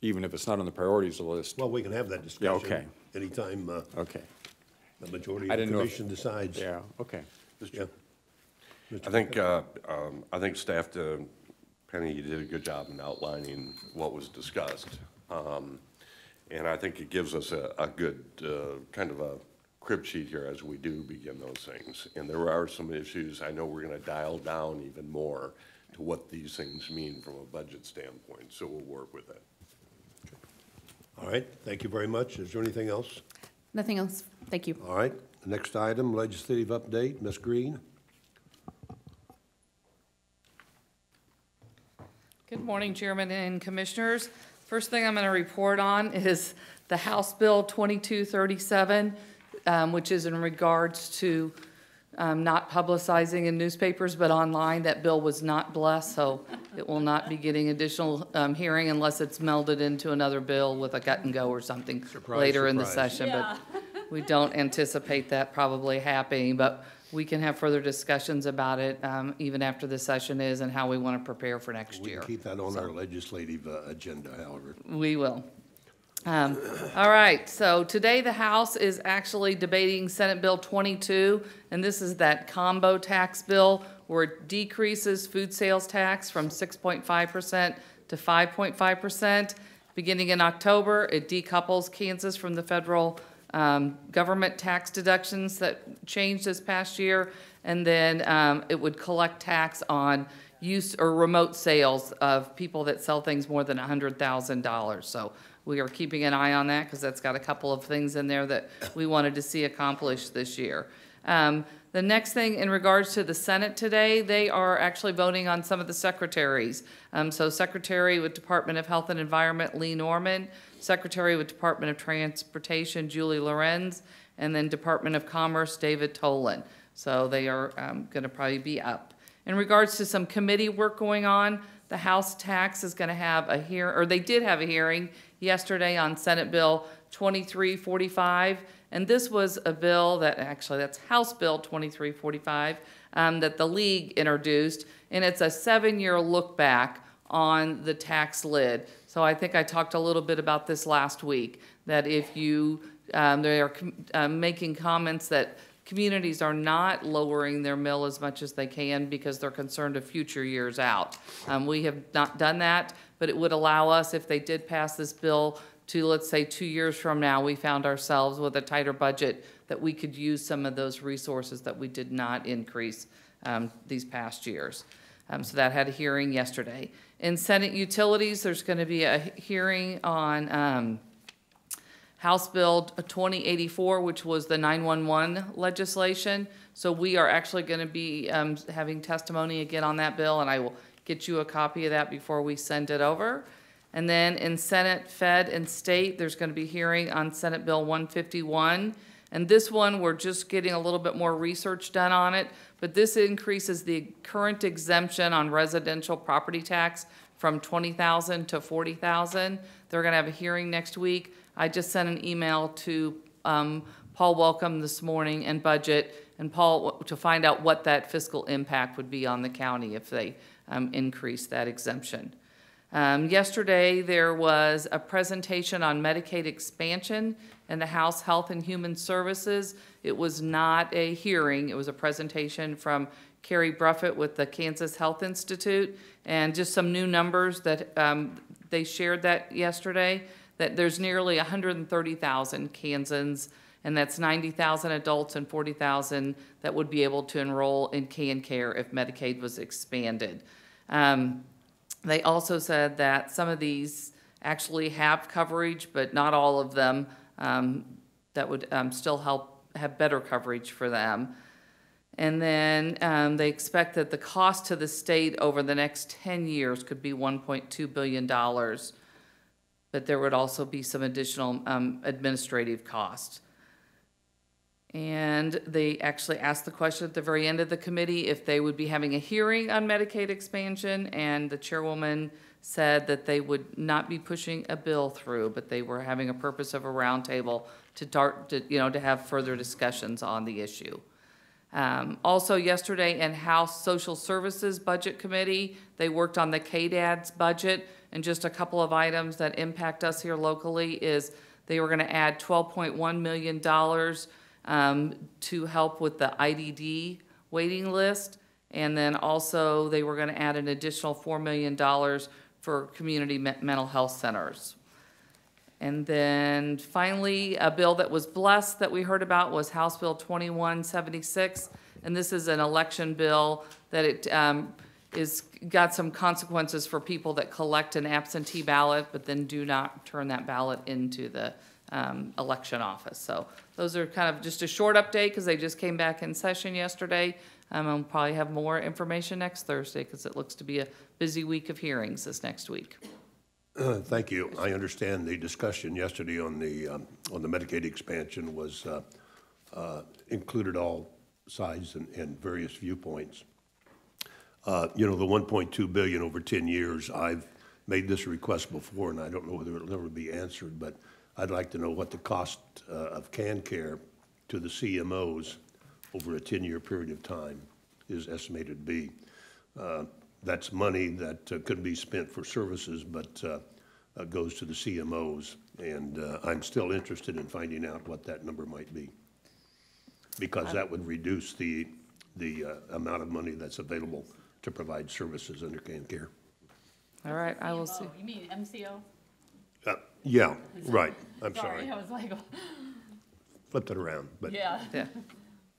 even if it's not on the priorities list. Well, we can have that discussion. okay. Anytime, Okay. the majority I of the didn't know if- commission decides. Yeah, okay. Yeah. I think staff, Penny, you did a good job in outlining what was discussed. And I think it gives us a good, kind of a crib sheet here as we do begin those things. And there are some issues, I know we're gonna dial down even more to what these things mean from a budget standpoint, so we'll work with that. All right, thank you very much. Is there anything else? Nothing else. Thank you. All right, next item, legislative update. Ms. Green? Good morning, Chairman and Commissioners. First thing I'm going to report on is the House Bill 2237, which is in regards to not publicizing in newspapers but online. That bill was not blessed, so it will not be getting additional hearing unless it's melded into another bill with a gut and go or something later in the session. But we don't anticipate that probably happening, but we can have further discussions about it even after the session is and how we want to prepare for next year. We can keep that on our legislative agenda, however. We will. All right, so today the House is actually debating Senate Bill 22, and this is that combo tax bill where it decreases food sales tax from 6.5% to 5.5%. Beginning in October, it decouples Kansas from the federal government tax deductions that changed this past year, and then it would collect tax on use or remote sales of people that sell things more than $100,000. So we are keeping an eye on that because that's got a couple of things in there that we wanted to see accomplished this year. The next thing in regards to the Senate today, they are actually voting on some of the secretaries. So Secretary with Department of Health and Environment, Lee Norman, Secretary with Department of Transportation, Julie Lorenz, and then Department of Commerce, David Tolan. So they are going to probably be up. In regards to some committee work going on, the House Tax is going to have a hearing, or they did have a hearing yesterday on Senate Bill 2345. And this was a bill that, actually, that's House Bill 2345, that the League introduced. And it's a 7-year look back on the tax lid. So I think I talked a little bit about this last week, that if you, they are making comments that communities are not lowering their mill as much as they can because they're concerned of future years out. We have not done that, but it would allow us, if they did pass this bill, to, let's say, 2 years from now, we found ourselves with a tighter budget, that we could use some of those resources that we did not increase these past years. So that had a hearing yesterday. In Senate Utilities, there's going to be a hearing on House Bill 2084, which was the 911 legislation. So we are actually going to be having testimony again on that bill, and I will get you a copy of that before we send it over. And then in Senate, Fed, and State, there's going to be hearing on Senate Bill 151. And this one, we're just getting a little bit more research done on it, but this increases the current exemption on residential property tax from $20,000 to $40,000. They're going to have a hearing next week. I just sent an email to Paul Welcome this morning and Budget, and Paul, to find out what that fiscal impact would be on the county if they increase that exemption. Yesterday, there was a presentation on Medicaid expansion in the House Health and Human Services. It was not a hearing. It was a presentation from Carrie Bruffett with the Kansas Health Institute, and just some new numbers that they shared that yesterday, that there's nearly 130,000 Kansans, and that's 90,000 adults and 40,000 that would be able to enroll in KanCare if Medicaid was expanded. They also said that some of these actually have coverage, but not all of them, that would still help have better coverage for them. And then they expect that the cost to the state over the next 10 years could be $1.2 billion, but there would also be some additional administrative costs. And they actually asked the question at the very end of the committee if they would be having a hearing on Medicaid expansion, and the chairwoman said that they would not be pushing a bill through, but they were having a purpose of a roundtable to have further discussions on the issue. Also yesterday in House Social Services Budget Committee, they worked on the KDAD's budget, and just a couple of items that impact us here locally is they were gonna add $12.1 million to help with the IDD waiting list. And then also, they were gonna add an additional $4 million for community mental health centers. And then finally, a bill that was blessed that we heard about was House Bill 2176. And this is an election bill that it got some consequences for people that collect an absentee ballot, but then do not turn that ballot into the election office. So those are kind of just a short update because they just came back in session yesterday. I'll probably have more information next Thursday because it looks to be a busy week of hearings this next week. Thank you. I understand the discussion yesterday on the Medicaid expansion was included all sides and various viewpoints. You know, the $1.2 billion over 10 years, I've made this request before, and I don't know whether it'll ever be answered, but I'd like to know what the cost of CanCare to the CMOs over a 10-year period of time is estimated to be. That's money that could be spent for services, but goes to the CMOs. And I'm still interested in finding out what that number might be, because that would reduce the amount of money that's available to provide services under CanCare. All right, I will see. You mean MCO? Yeah, right. I'm sorry. I was like, Flipped it around, but. yeah. Yeah.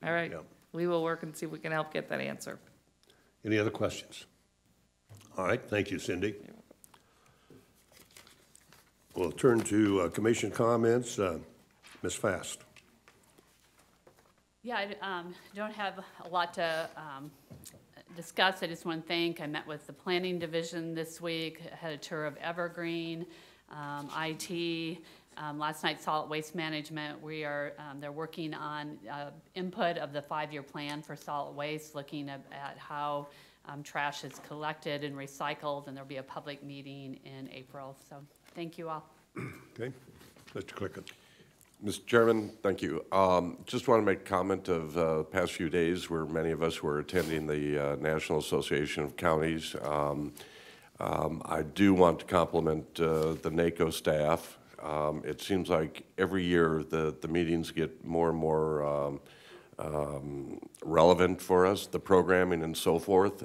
All right. Yeah. We will work and see if we can help get that answer. Any other questions? All right, thank you, Cindy. We'll turn to commission comments. Ms. Fast. Yeah, I don't have a lot to discuss. I just want to thank, I met with the planning division this week, had a tour of Evergreen, IT, last night solid waste management. They're working on input of the 5-year plan for solid waste, looking at how trash is collected and recycled, and there'll be a public meeting in April. So thank you all. Okay, Mr. Clicken. Mr. Chairman, thank you. Just want to make comment of the past few days where many of us were attending the National Association of Counties. I do want to compliment the NACO staff. It seems like every year the meetings get more and more relevant for us, the programming and so forth.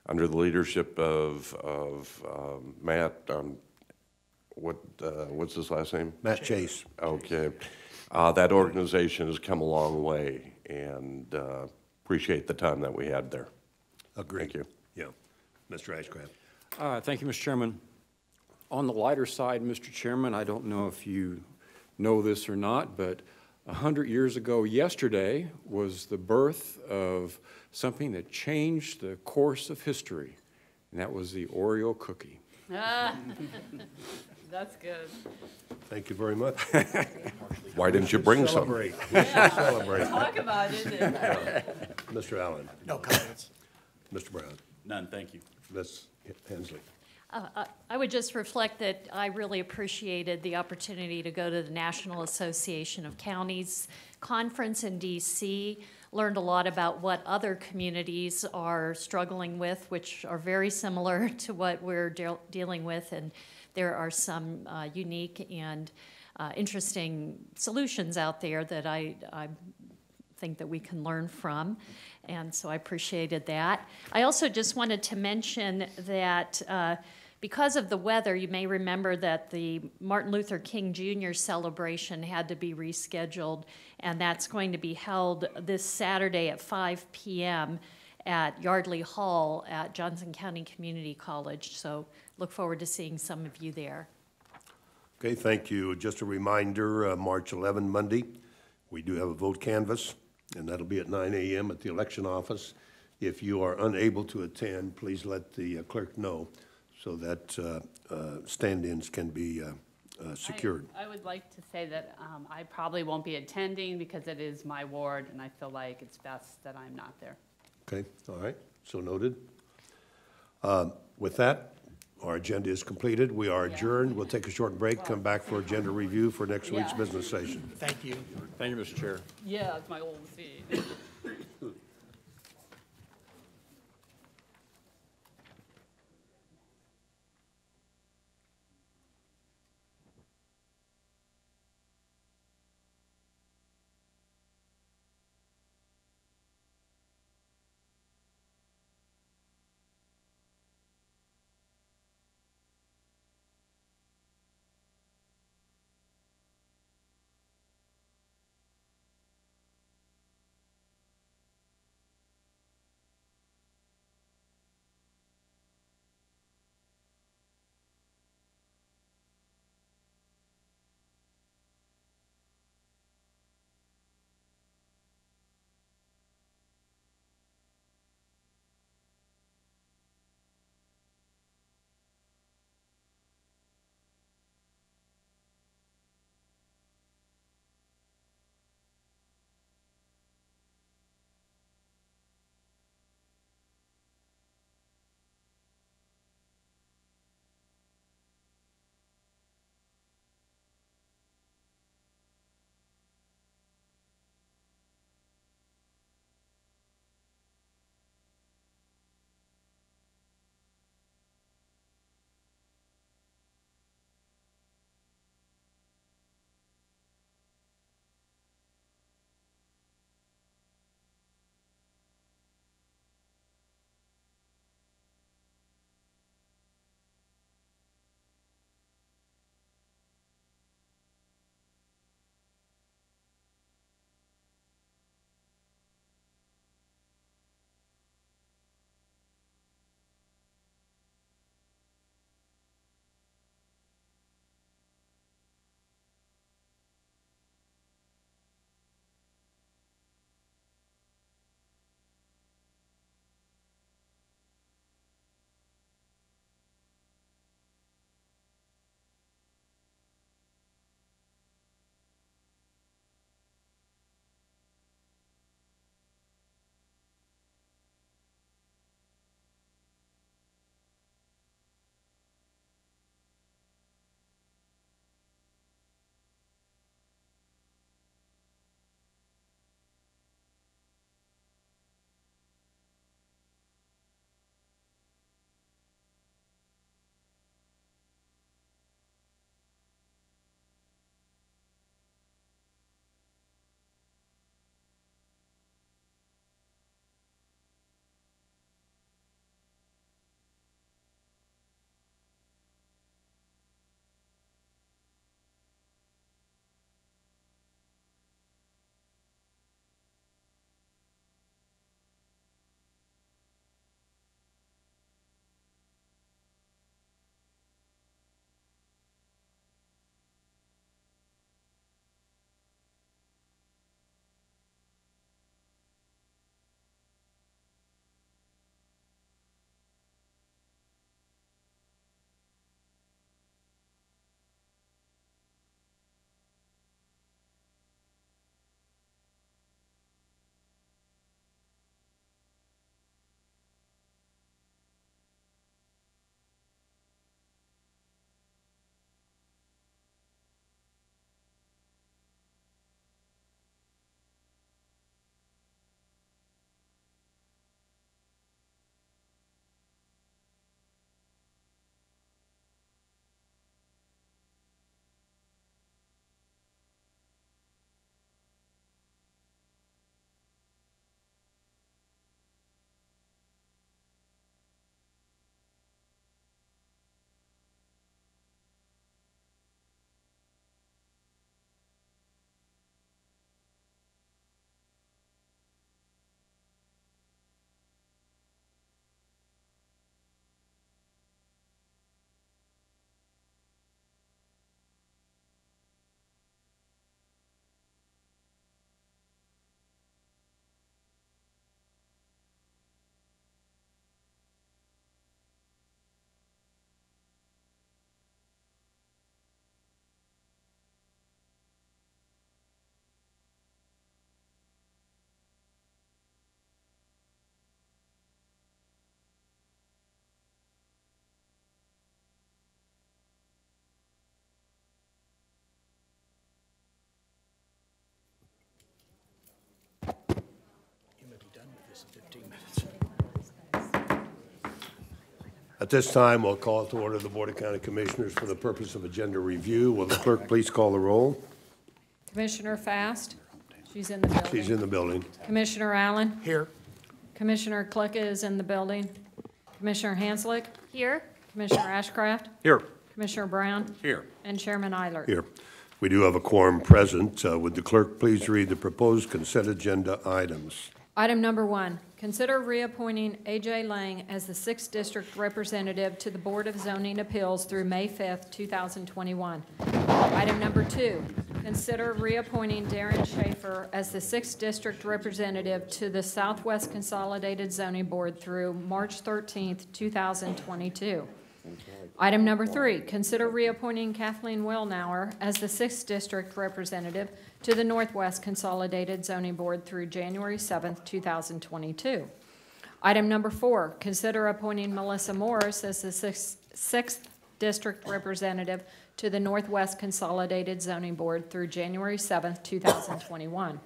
Under the leadership of Matt, what's his last name? Matt Chase. Okay. That organization has come a long way, and appreciate the time that we had there. Agreed. Thank you. Yeah. Mr. Ashcraft. Thank you, Mr. Chairman. On the lighter side, Mr. Chairman, I don't know if you know this or not, but 100 years ago yesterday was the birth of something that changed the course of history, and that was the Oreo cookie. That's good. Thank you very much. Why didn't you bring some? Celebrate. We should celebrate. Talk about it. Mr. Allen. No comments. Mr. Brown. None, thank you. Ms. Hensley. I would just reflect that I really appreciated the opportunity to go to the National Association of Counties conference in DC, learned a lot about what other communities are struggling with, which are very similar to what we're dealing with, and there are some unique and interesting solutions out there that I think that we can learn from, and so I appreciated that. I also just wanted to mention that because of the weather, you may remember that the Martin Luther King Jr. celebration had to be rescheduled, and that's going to be held this Saturday at 5 p.m. at Yardley Hall at Johnson County Community College. So look forward to seeing some of you there. Okay, thank you. Just a reminder, March 11, Monday, we do have a vote canvass, and that'll be at 9 a.m. at the election office. If you are unable to attend, please let the clerk know so that stand-ins can be secured. I would like to say that I probably won't be attending because it is my ward, and I feel like it's best that I'm not there. Okay, all right, so noted. With that, our agenda is completed. We are adjourned. We'll take a short break, come back for agenda review for next week's business session. Thank you. Thank you, Mr. Chair. Yeah, it's my old seat. At this time, we'll call to order the Board of County Commissioners for the purpose of agenda review. Will the clerk please call the roll? Commissioner Fast? She's in the building. She's in the building. Commissioner Allen? Here. Commissioner Klicka is in the building. Commissioner Hanslick? Here? Commissioner Ashcraft? Here. Commissioner Brown? Here. And Chairman Eilert. Here. We do have a quorum present. Would the clerk please read the proposed consent agenda items? Item number 1, consider reappointing A.J. Lang as the 6th District Representative to the Board of Zoning Appeals through May 5th, 2021. Item number 2, consider reappointing Darren Schaefer as the 6th District Representative to the Southwest Consolidated Zoning Board through March 13th, 2022. Item number 3, consider reappointing Kathleen Wellnauer as the 6th District Representative to the Northwest Consolidated Zoning Board through January 7th, 2022. Item number 4, consider appointing Melissa Morris as the 6th District Representative to the Northwest Consolidated Zoning Board through January 7th, 2021.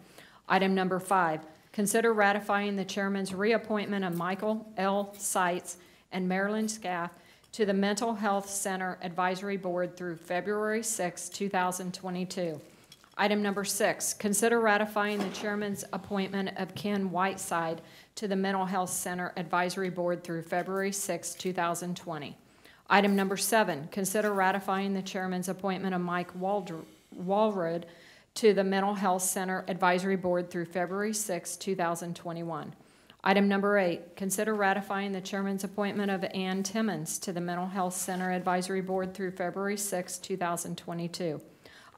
Item number 5, consider ratifying the Chairman's reappointment of Michael L. Seitz and Marilyn Scaff to the Mental Health Center Advisory Board through February 6, 2022. Item number 6, consider ratifying the Chairman's appointment of Ken Whiteside to the Mental Health Center Advisory Board through February 6, 2020. Item number 7, consider ratifying the Chairman's appointment of Mike Walrod to the Mental Health Center Advisory Board through February 6, 2021. Item number 8, consider ratifying the Chairman's appointment of Ann Timmons to the Mental Health Center Advisory Board through February 6, 2022.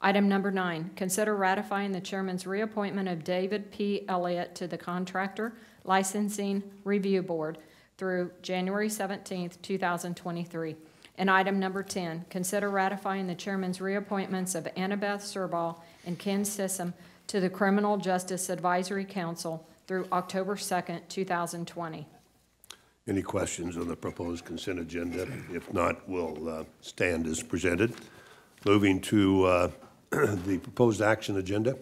Item number 9, consider ratifying the Chairman's reappointment of David P. Elliott to the Contractor Licensing Review Board through January 17, 2023. And item number 10, consider ratifying the Chairman's reappointments of Annabeth Serball and Ken Sissom to the Criminal Justice Advisory Council through October 2nd, 2020. Any questions on the proposed consent agenda? If not, we'll stand as presented. Moving to the proposed action agenda.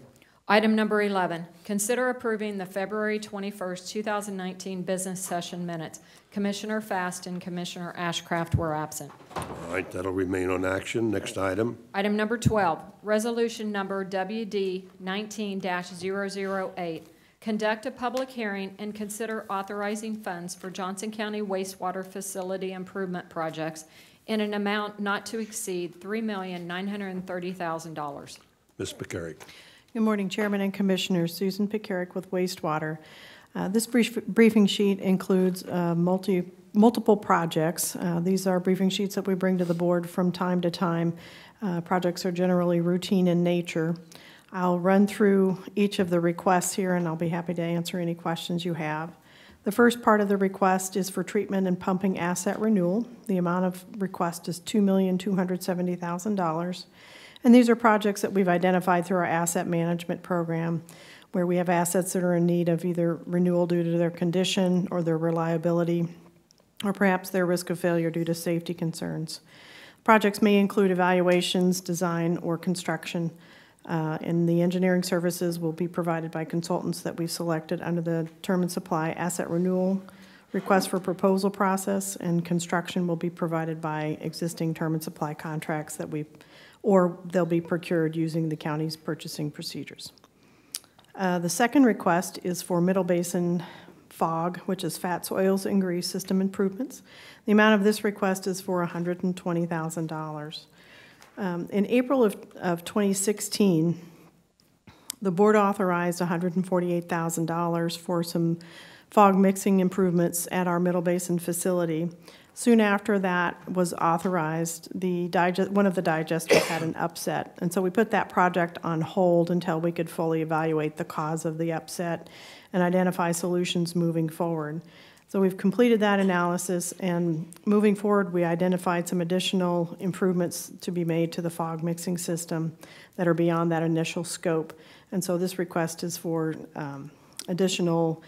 Item number 11, consider approving the February 21st, 2019 business session minutes. Commissioner Fast and Commissioner Ashcraft were absent. All right, that'll remain on action. Next item. Item number 12, resolution number WD 19-008. Conduct a public hearing and consider authorizing funds for Johnson County wastewater facility improvement projects in an amount not to exceed $3,930,000. Ms. McCarrick. Good morning, Chairman and Commissioners. Susan Picaric with Wastewater. This briefing sheet includes multiple projects. These are briefing sheets that we bring to the board from time to time. Projects are generally routine in nature. I'll run through each of the requests here, and I'll be happy to answer any questions you have. The first part of the request is for treatment and pumping asset renewal. The amount of request is $2,270,000. And these are projects that we've identified through our asset management program, where we have assets that are in need of either renewal due to their condition or their reliability, or perhaps their risk of failure due to safety concerns. Projects may include evaluations, design, or construction. And the engineering services will be provided by consultants that we've selected under the term and supply asset renewal request for proposal process, and construction will be provided by existing term and supply contracts or they'll be procured using the county's purchasing procedures. The second request is for Middle Basin FOG, which is fats, oils, and grease system improvements. The amount of this request is for $120,000. In April of 2016, the board authorized $148,000 for some fog mixing improvements at our Middle Basin facility. Soon after that was authorized, one of the digesters had an upset, and so we put that project on hold until we could fully evaluate the cause of the upset and identify solutions moving forward. So we've completed that analysis, and moving forward, we identified some additional improvements to be made to the fog mixing system that are beyond that initial scope. And so this request is for additional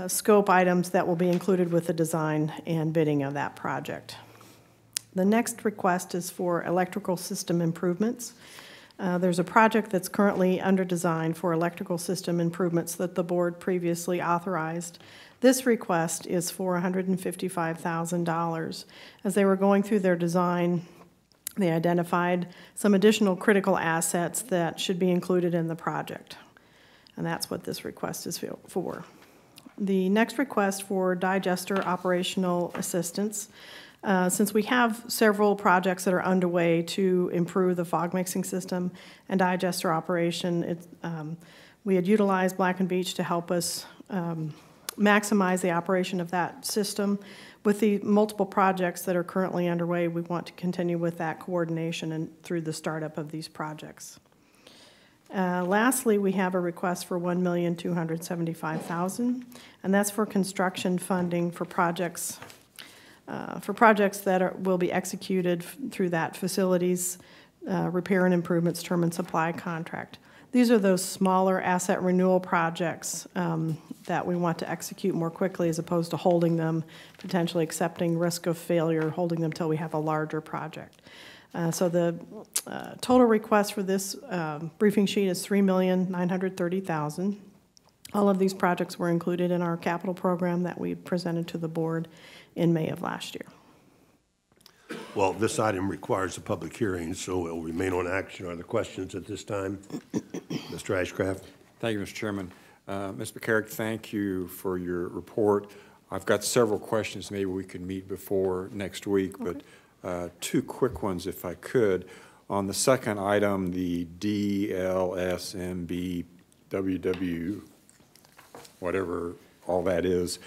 scope items that will be included with the design and bidding of that project. The next request is for electrical system improvements. There's a project that's currently under design for electrical system improvements that the board previously authorized. This request is for $155,000. As they were going through their design, they identified some additional critical assets that should be included in the project. And that's what this request is for. The next request for digester operational assistance. Since we have several projects that are underway to improve the fog mixing system and digester operation, we had utilized Black & Veatch to help us maximize the operation of that system. With the multiple projects that are currently underway, we want to continue with that coordination and through the startup of these projects. Lastly, we have a request for $1,275,000, and that's for construction funding for projects that will be executed through that facilities repair and improvements term and supply contract. These are those smaller asset renewal projects that we want to execute more quickly as opposed to holding them, potentially accepting risk of failure, holding them till we have a larger project. So the total request for this briefing sheet is $3,930,000. All of these projects were included in our capital program that we presented to the board in May of last year. Well, this item requires a public hearing, so it will remain on action. Are there questions at this time? Mr. Ashcraft? Thank you, Mr. Chairman. Ms. McCarrick, thank you for your report. I've got several questions. Maybe we could meet before next week, but two quick ones if I could. On the second item, the DLSMBWW, whatever all that is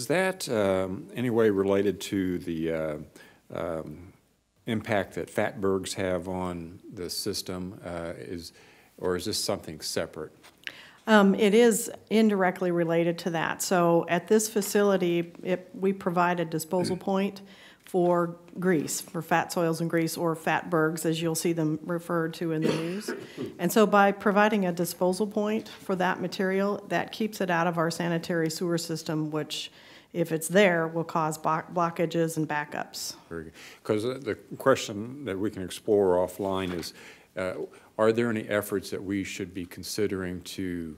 that any way related to the impact that fatbergs have on the system, or is this something separate? It is indirectly related to that. So at this facility, we provide a disposal point for grease, for fat soils and grease, or fatbergs, as you'll see them referred to in the news. And so by providing a disposal point for that material, that keeps it out of our sanitary sewer system, which, if it's there, will cause blockages and backups. Very good. Because the question that we can explore offline is, are there any efforts that we should be considering to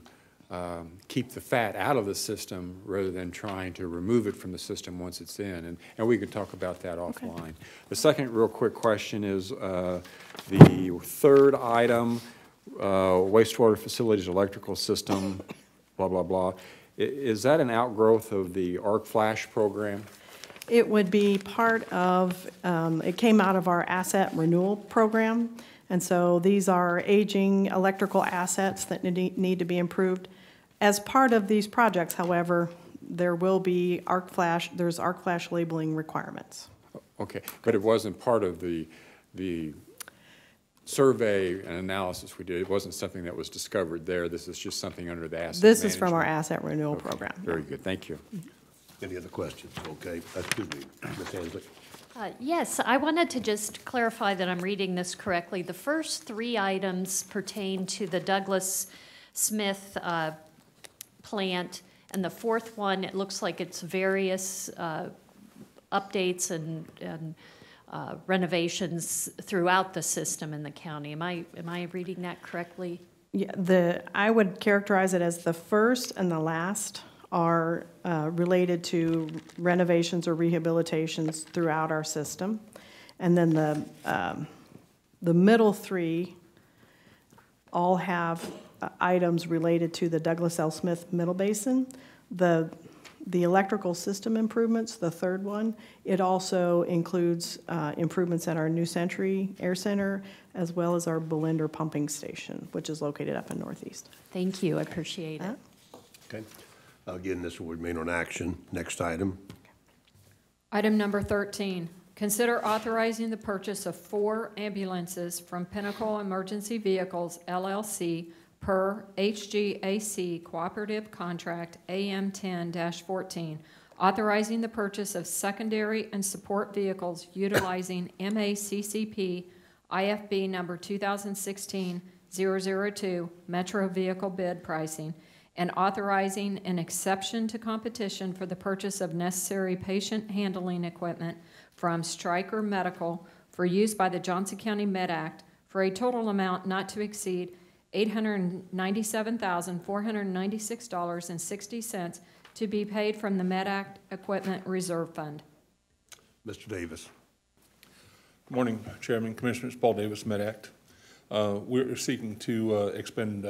keep the fat out of the system rather than trying to remove it from the system once it's in? And we could talk about that offline. Okay. The second real quick question is the third item, wastewater facilities electrical system, blah, blah, blah. Is that an outgrowth of the Arc Flash program? It would be part of, it came out of our asset renewal program. And so these are aging electrical assets that need to be improved. As part of these projects, however, there will be there's Arc Flash labeling requirements. Okay, but it wasn't part of the survey and analysis we did. It wasn't something that was discovered there. This is just something under the asset This management. is from our asset renewal program. Very good, thank you. Any other questions? Okay, excuse me, Ms. Hansley. Yes, I wanted to just clarify that I'm reading this correctly. The first three items pertain to the Douglas Smith plant, and the fourth one, it looks like it's various updates and renovations throughout the system in the county. Am I reading that correctly? Yeah, I would characterize it as the first and the last are related to renovations or rehabilitations throughout our system. And then the middle three all have items related to the Douglas L. Smith Middle Basin. The electrical system improvements, the third one, it also includes improvements at our New Century Air Center as well as our Belinda pumping station, which is located up in Northeast. Thank you, I appreciate it. Okay. Again, this will remain on action. Next item. Item number 13, consider authorizing the purchase of 4 ambulances from Pinnacle Emergency Vehicles, LLC, per HGAC Cooperative Contract AM10-14, authorizing the purchase of secondary and support vehicles utilizing MACCP IFB number 2016-002 Metro Vehicle Bid Pricing, and authorizing an exception to competition for the purchase of necessary patient handling equipment from Stryker Medical for for use by the Johnson County Med Act for a total amount not to exceed $897,496.60 to be paid from the Med Act Equipment Reserve Fund. Mr. Davis. Good morning, Chairman, Commissioners. Paul Davis, MedAct. We're seeking to expend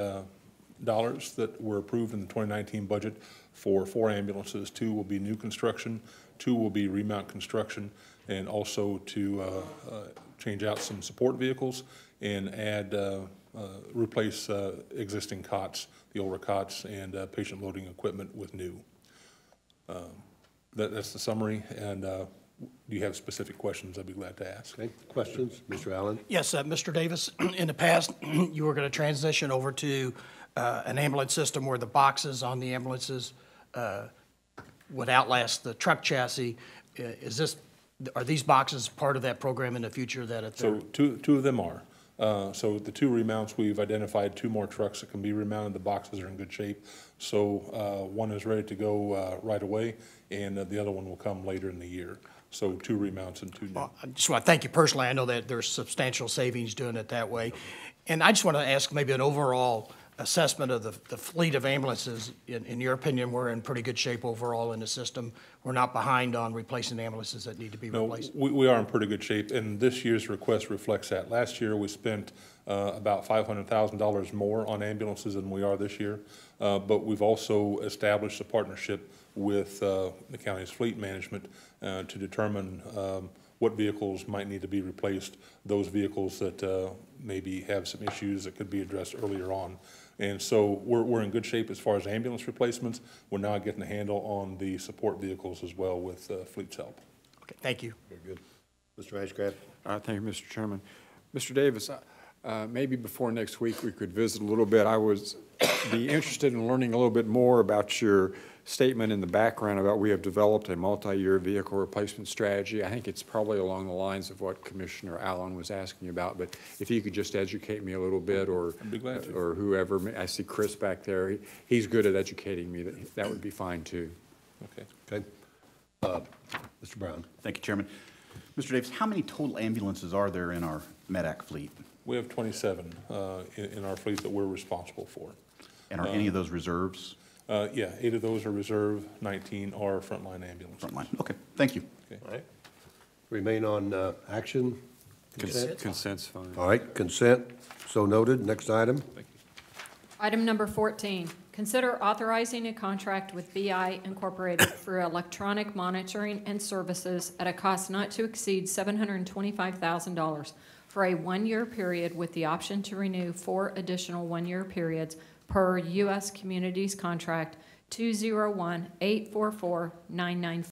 dollars that were approved in the 2019 budget for 4 ambulances. 2 will be new construction, 2 will be remount construction, and also to change out some support vehicles and add, replace existing cots, the older cots, and patient loading equipment with new. That's the summary, and do you have specific questions? I'd be glad to ask. Okay, questions? Mr. Allen? Yes, Mr. Davis, in the past, you were going to transition over to an ambulance system where the boxes on the ambulances would outlast the truck chassis. Are these boxes part of that program in the future that if So two of them are. So the 2 remounts, we've identified 2 more trucks that can be remounted. The boxes are in good shape. So one is ready to go right away, and the other one will come later in the year. So 2 remounts and 2 new. Well, I just want to thank you personally. I know that there's substantial savings doing it that way. And I just want to ask maybe an overall assessment of the fleet of ambulances. In your opinion, we're in pretty good shape overall in the system. We're not behind on replacing ambulances that need to be replaced. No, we are in pretty good shape, and this year's request reflects that. Last year, we spent about $500,000 more on ambulances than we are this year, but we've also established a partnership with the county's fleet management to determine what vehicles might need to be replaced, those vehicles that maybe have some issues that could be addressed earlier on. And so we're in good shape as far as ambulance replacements. We're now getting a handle on the support vehicles as well with fleet's help. Okay, thank you. Very good. Mr. Ashcraft? Thank you, Mr. Chairman. Mr. Davis, maybe before next week we could visit a little bit. I was be interested in learning a little bit more about your statement in the background about we have developed a multi-year vehicle replacement strategy. I think it's probably along the lines of what Commissioner Allen was asking about, but if you could just educate me a little bit, or I'd be glad to. or whoever. I see Chris back there. He's good at educating me. That would be fine too. Okay. Okay. Mr. Brown? Thank you, Chairman. Mr. Davis, how many total ambulances are there in our MedAct fleet? We have 27 in our fleet that we're responsible for. And are any of those reserves? Yeah, 8 of those are reserve, 19 are frontline ambulances. Frontline, okay, thank you. Okay. All right. Remain on action. Consent's fine. All right, consent, so noted. Next item. Thank you. Item number 14, consider authorizing a contract with BI Incorporated for electronic monitoring and services at a cost not to exceed $725,000 for a 1-year period with the option to renew 4 additional 1-year periods per U.S. Communities Contract 201-844-994.